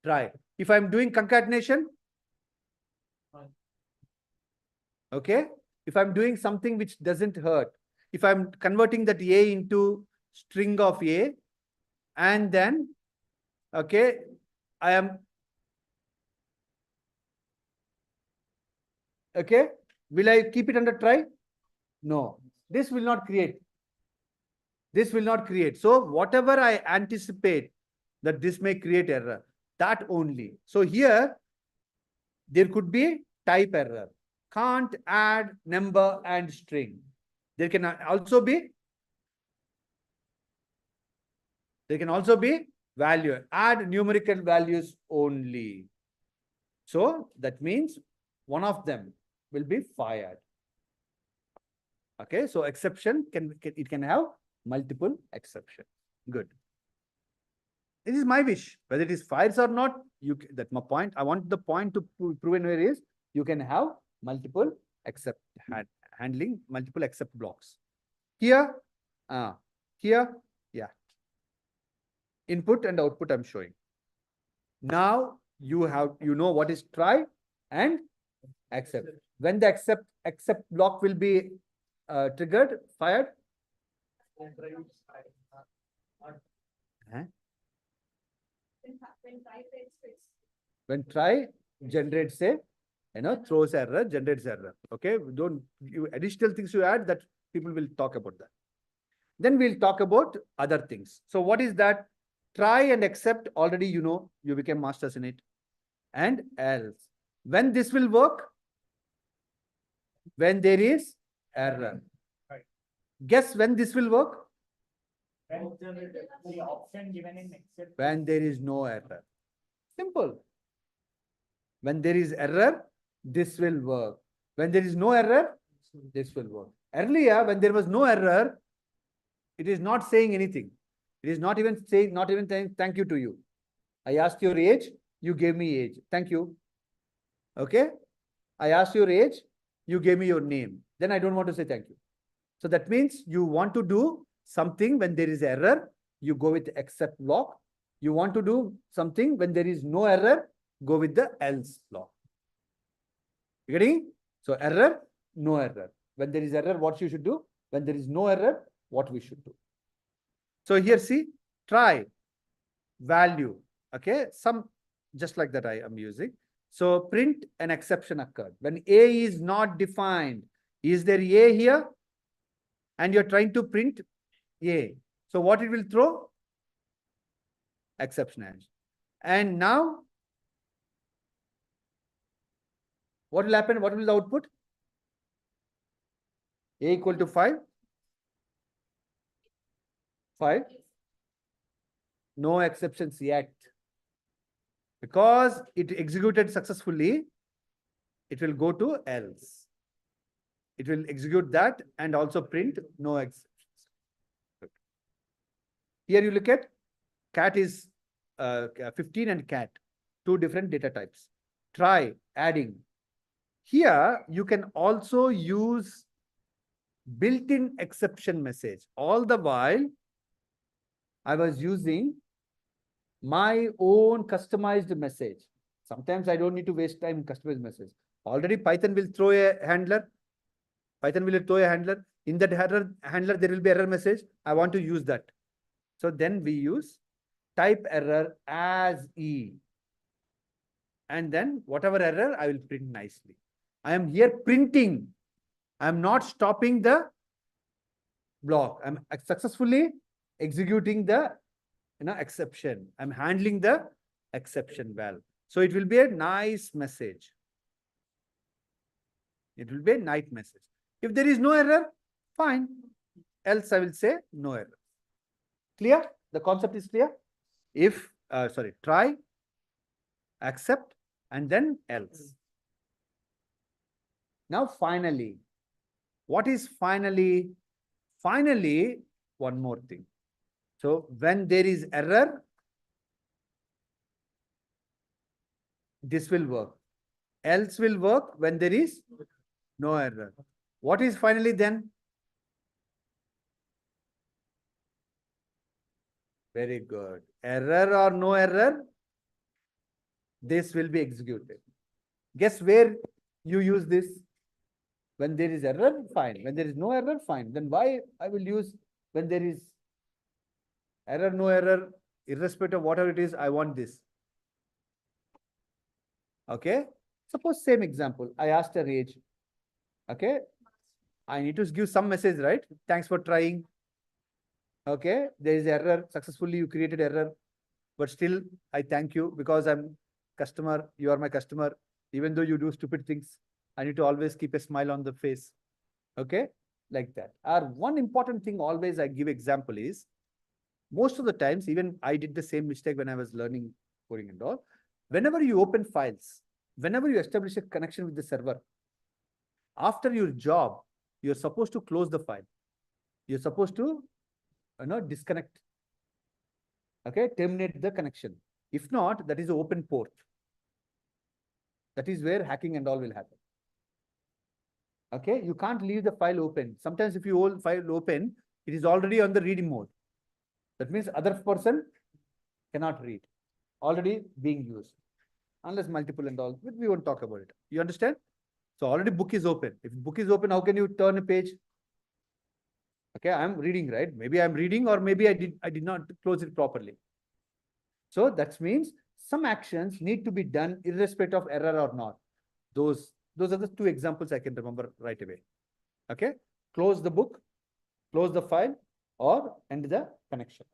try. If I'm doing concatenation, okay. If I'm doing something which doesn't hurt, if I'm converting that A into string of A, and then, okay, I am, okay, will I keep it under try? No, this will not create. This will not create. So whatever I anticipate that this may create error, that only. So here, there could be type error. Can't add number and string. There can also be value. Add numerical values only. So that means one of them will be fired. Okay, so exception it can have multiple exceptions. Good. It is my wish. Whether it is fires or not, that's my point. I want the point to proven where is you can have multiple except handling multiple except blocks. Here, here, yeah. Input and output I'm showing. Now you know what is try and accept. When the accept block will be triggered, fired. Huh? When try generates a, throws error, generates error. Okay, don't additional things you add that people will talk about that. Then we'll talk about other things. So what is that? Try and accept, already you became masters in it. And else. When this will work? When there is error. Right. Guess when this will work? When the option given in accept. When there is no error. Simple. When there is error, this will work. When there is no error, this will work. Earlier, when there was no error, it is not saying anything. It is not even saying thank you to you. I asked your age, you gave me age. Thank you. Okay? I asked your age, you gave me your name. Then I don't want to say thank you. So that means you want to do something when there is error, you go with the except block. You want to do something when there is no error, go with the else block. You getting? So error, no error. When there is error, what you should do? When there is no error, what we should do? So here, see, try, value, okay, some just like that I am using. So print an exception occurred. When A is not defined, is there A here? And you're trying to print A. So what it will throw? Exception hash. And now, what will happen? What will the output? A equal to 5. 5. No exceptions yet. Because it executed successfully, it will go to else. It will execute that and also print no exceptions. Here you look at cat is 15 and cat, two different data types. Try adding Here, you can also use built-in exception message. All the while, I was using my own customized message. Sometimes I don't need to waste time in customized message. Already Python will throw a handler. Python will throw a handler. In that handler, there will be error message. I want to use that. So then we use type error as E. And then whatever error, I will print nicely. I am here printing. I am not stopping the block. I'm successfully executing the exception. I'm handling the exception well. So it will be a nice message. It will be a nice message. If there is no error, fine. Else I will say no error. Clear? The concept is clear? If, try, accept, and then else. Now, finally, what is finally? Finally, one more thing. So when there is error, this will work. Else will work when there is no error. What is finally then? Very good. Error or no error, this will be executed. Guess where you use this? When there is error, fine. When there is no error, fine. Then why I will use when there is error, no error, irrespective of whatever it is, I want this. Okay. Suppose same example. I asked a age. Okay. I need to give some message, right? Thanks for trying. Okay. There is error. Successfully you created error. But still, I thank you because I'm customer. You are my customer. Even though you do stupid things, I need to always keep a smile on the face. Okay. Like that. Or one important thing always I give example is, most of the times, even I did the same mistake when I was learning coding and all. Whenever you open files, whenever you establish a connection with the server, after your job, you're supposed to close the file. You're supposed to, disconnect. Okay, terminate the connection. If not, that is an open port. That is where hacking and all will happen. Okay, you can't leave the file open. Sometimes if you hold file open, it is already on the reading mode. That means other person cannot read. Already being used. Unless multiple and all, but we won't talk about it. You understand? So already book is open. If book is open, how can you turn a page? Okay, I'm reading, right? Maybe I'm reading, or maybe I did not close it properly. So that means some actions need to be done irrespective of error or not. Those are the two examples I can remember right away. Okay, close the book, close the file, or end the connection.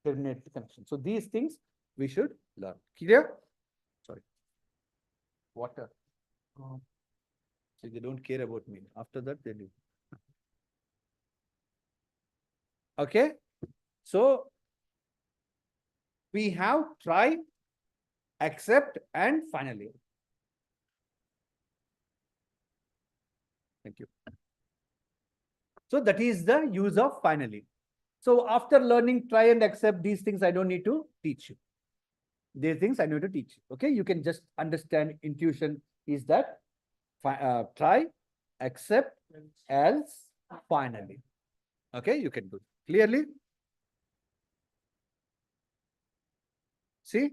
Terminate the connection. So these things we should learn. Clear? Sorry. Water. So they don't care about me. After that, they do. Okay. So we have try, accept, and finally. Thank you. So that is the use of finally. So after learning try and accept, these things I don't need to teach you. These things I need to teach you. Okay, you can just understand intuition is that try, accept, else, finally. Okay, you can do it clearly. See,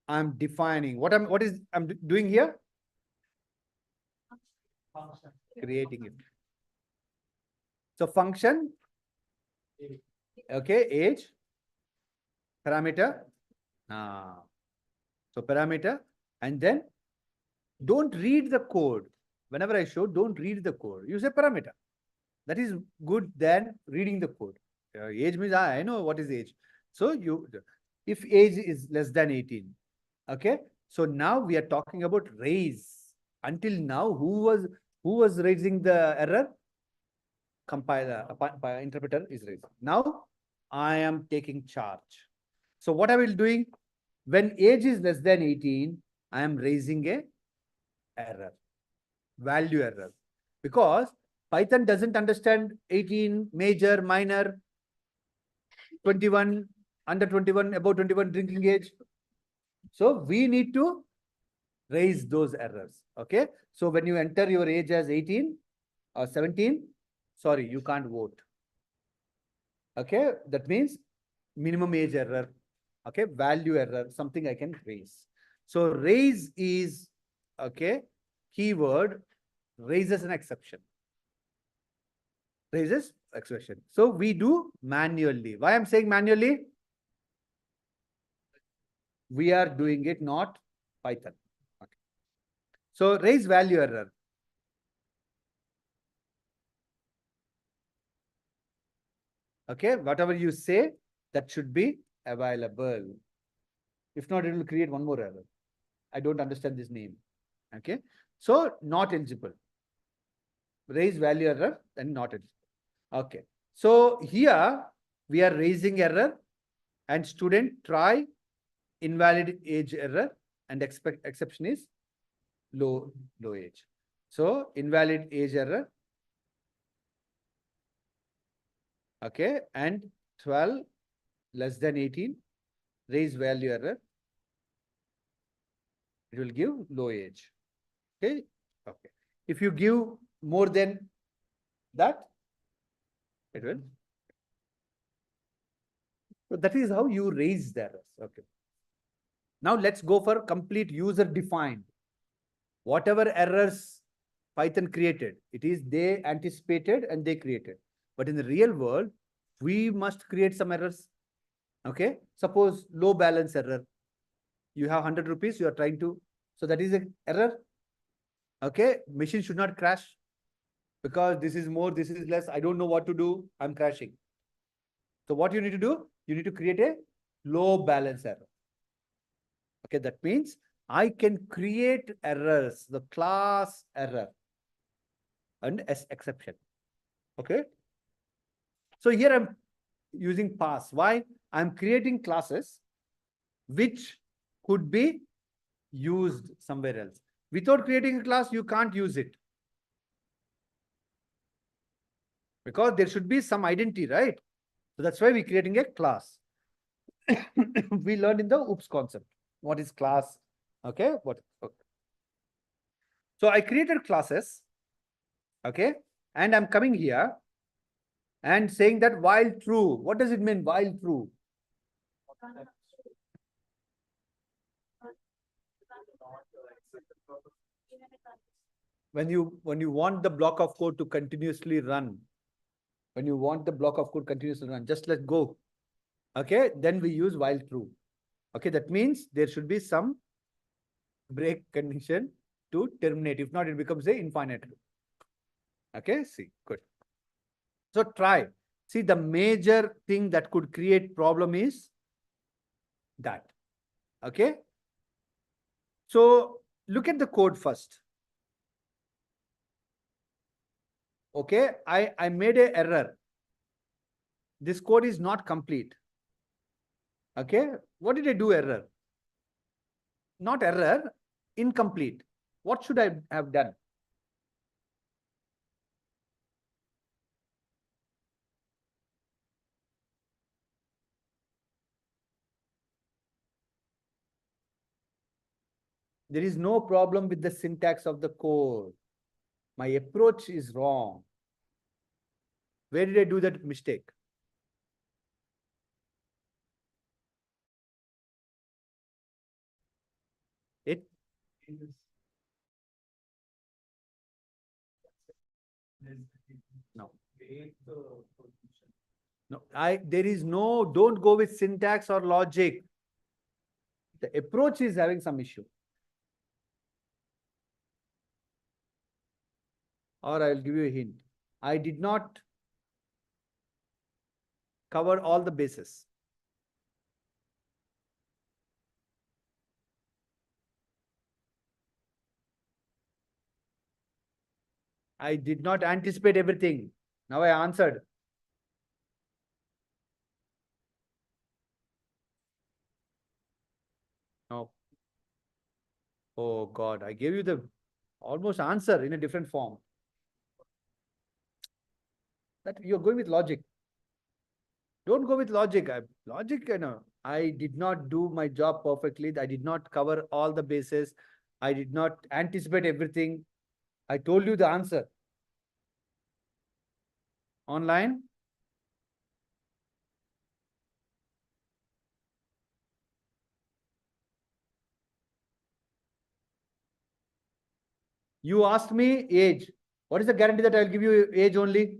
I'm defining what I'm doing here. Creating it. So function, okay, age, parameter. So parameter, and then don't read the code. Whenever I show, don't read the code. Use a parameter. That is good than reading the code. Age means I know what is age. So if age is less than 18, okay. So now we are talking about raise. Until now, who was raising the error? Compiler, interpreter is raising. Now I am taking charge. So what I will doing? When age is less than 18, I am raising a error, value error, because Python doesn't understand 18, major, minor, 21, under 21, above 21 drinking age. So we need to raise those errors. Okay. So when you enter your age as 18 or 17, sorry, you can't vote. Okay. That means minimum age error. Okay. Value error, something I can raise. So raise is, okay, keyword raises an exception. Raises exception. So we do manually. Why I'm saying manually? We are doing it, not Python. Okay. So raise value error. Okay, whatever you say, that should be available. If not, it will create one more error. I don't understand this name. Okay, so not eligible. Raise value error and not eligible. Okay, so here we are raising error and student try invalid age error and exception is low age. So invalid age error. Okay, and 12 less than 18, raise value error. It will give low age. Okay, okay. If you give more than that, it will. So that is how you raise the errors. Okay. Now let's go for complete user defined. Whatever errors Python created, it is they anticipated and they created. But in the real world, we must create some errors. Okay. Suppose low balance error. You have 100 rupees, you are trying to, so that is an error. Okay. Machine should not crash because this is more, this is less. I don't know what to do. I'm crashing. So what you need to do? You need to create a low balance error. Okay. That means I can create errors, the class error and exception. Okay. So here I'm using pass. Why? I'm creating classes which could be used somewhere else. Without creating a class, you can't use it. Because there should be some identity, right? So that's why we're creating a class. We learned in the OOPS concept. What is class? Okay. What? Okay. So I created classes. Okay. And I'm coming here and saying that while true. What does it mean while true? When you want the block of code to continuously run, just let go. Okay, then we use while true. Okay, that means there should be some break condition to terminate. If not, it becomes a infinite loop. Okay, see, good. So try. See, the major thing that could create problem is that. Okay. So look at the code first. Okay, I made an error. This code is not complete. Okay, what did I do error? Not error, incomplete. What should I have done? There is no problem with the syntax of the code. My approach is wrong. Where did I do that mistake? It no. No, there is no, don't go with syntax or logic. The approach is having some issue. Or I'll give you a hint. I did not cover all the bases. I did not anticipate everything. Now I answered. No. Oh God, I gave you the almost answer in a different form. That you're going with logic. Don't go with logic. Logic, I did not do my job perfectly. I did not cover all the bases. I did not anticipate everything. I told you the answer. Online? You asked me age. What is the guarantee that I'll give you age only?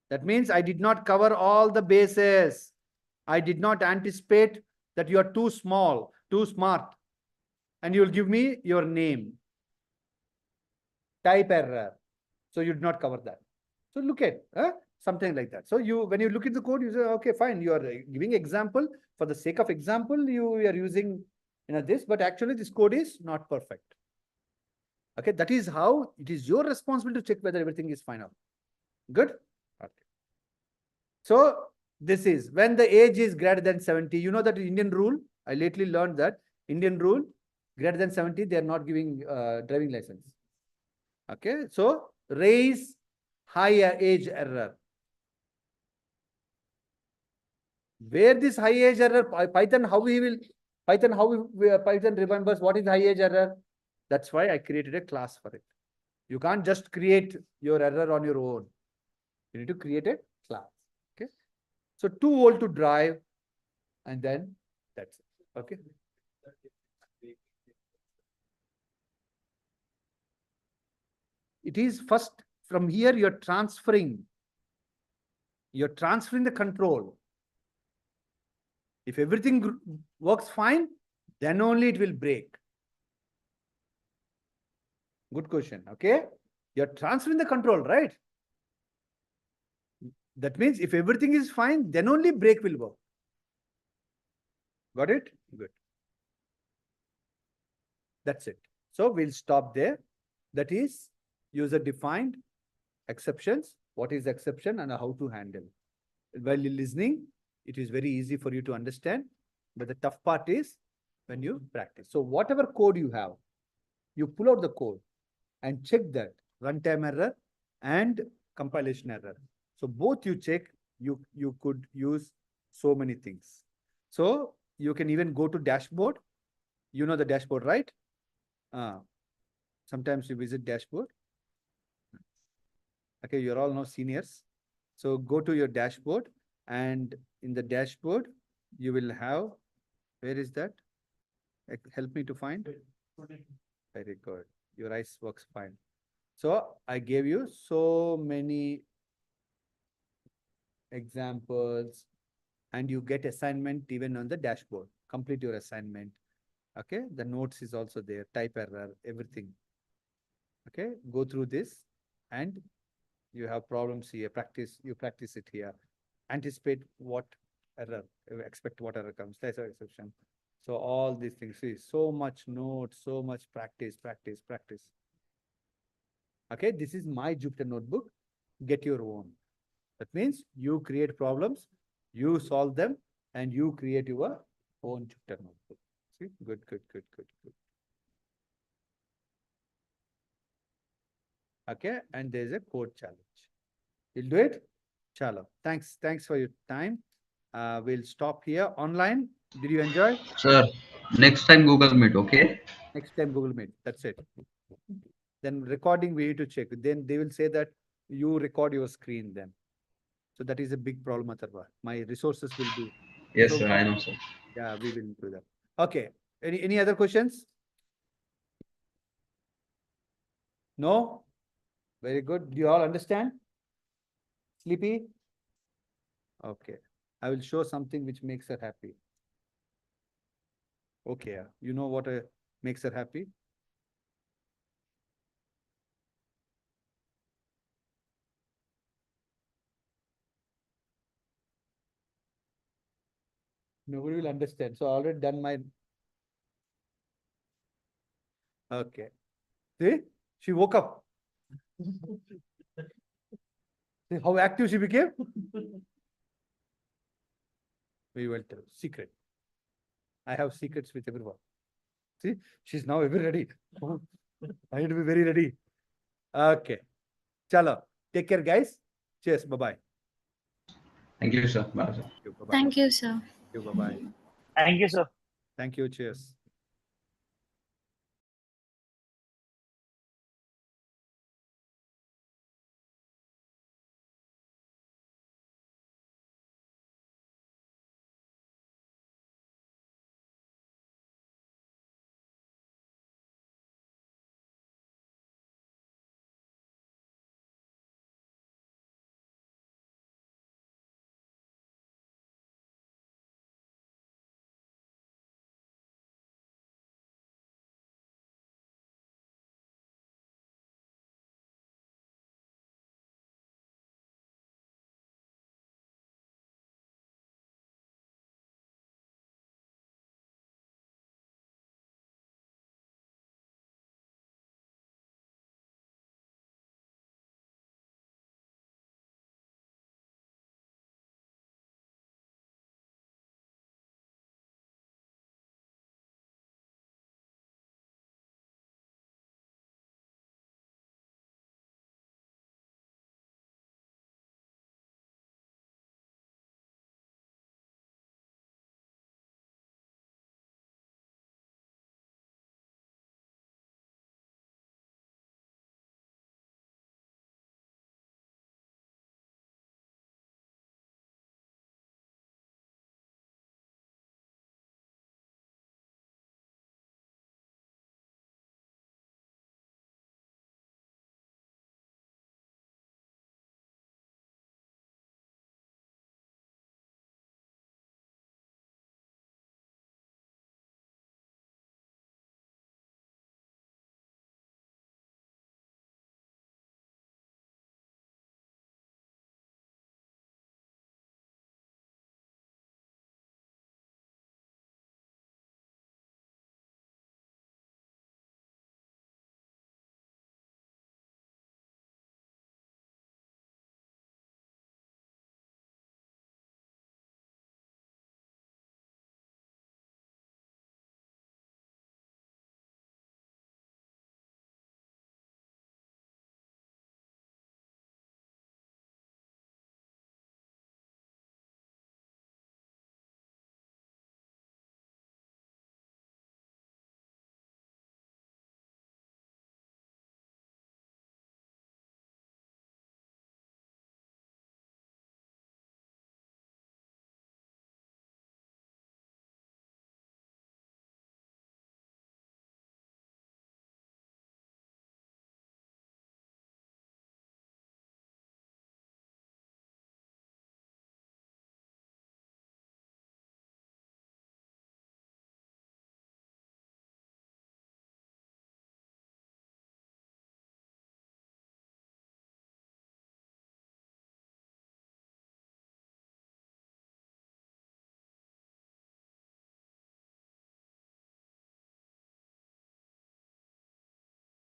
That means I did not cover all the bases. I did not anticipate that you are too small, too smart. And you'll give me your name. Type error. So you did not cover that. So look at something like that. So when you look at the code, you say, okay, fine. You are giving example for the sake of example. You are using this, but actually this code is not perfect. Okay, that is how it is your responsibility to check whether everything is final. Good. Okay. So this is when the age is greater than 70. You know that Indian rule. I lately learned that Indian rule greater than 70, they are not giving driving license. Okay, so raise high age error. Where this high age error, Python remembers what is high age error. That's why I created a class for it. You can't just create your error on your own. You need to create a class. Okay, so too old to drive, and then that's it. Okay. It is first from here you're transferring the control. If everything works fine, then only it will break. Good question. Okay. You're transferring the control, right? That means if everything is fine, then only brake will work. Got it? Good. That's it. So we'll stop there. That is user defined exceptions. What is exception and how to handle. While you're listening, it is very easy for you to understand. But the tough part is when you practice. So whatever code you have, you pull out the code and check that runtime error and compilation error. So both you check, you could use so many things. So you can even go to dashboard. You know the dashboard, right? Sometimes you visit dashboard. Okay, you're all now seniors. So go to your dashboard, and in the dashboard, you will have, where is that? Help me to find. Very good. Your eyes works fine. So I gave you so many examples, and you get assignment even on the dashboard. Complete your assignment. Okay, the notes is also there, type error, everything. Okay, go through this, and you have problems here. You practice it here. Anticipate what error, expect what error comes. That's an exception. So all these things, see, so much notes, so much practice. Okay, this is my Jupyter notebook. Get your own. That means you create problems, you solve them, and you create your own Jupyter notebook. See, good. Okay, and there's a code challenge. You'll do it? Chalo. Thanks for your time. We'll stop here. Online, did you enjoy? Sir, next time Google Meet, okay? Next time Google Meet. That's it. Then recording we need to check. Then they will say that you record your screen then. So that is a big problem, Atharva. My resources will be. Yes, So, sir, I know, sir. yeah, we will do that. Okay. Any other questions? No? Very good. Do you all understand? Sleepy? Okay. I will show something which makes her happy. Okay. You know what makes her happy? Nobody will understand. So I already done my. Okay. See, she woke up. See how active she became? We will tell. Secret. I have secrets with everyone. See, she's now ever ready. I need to be very ready. Okay. Chalo. Take care, guys. Cheers. Bye-bye. Thank you, sir. Bye, sir. Bye-bye. Thank you, sir. Bye-bye. Thank you, sir. Thank you. Cheers.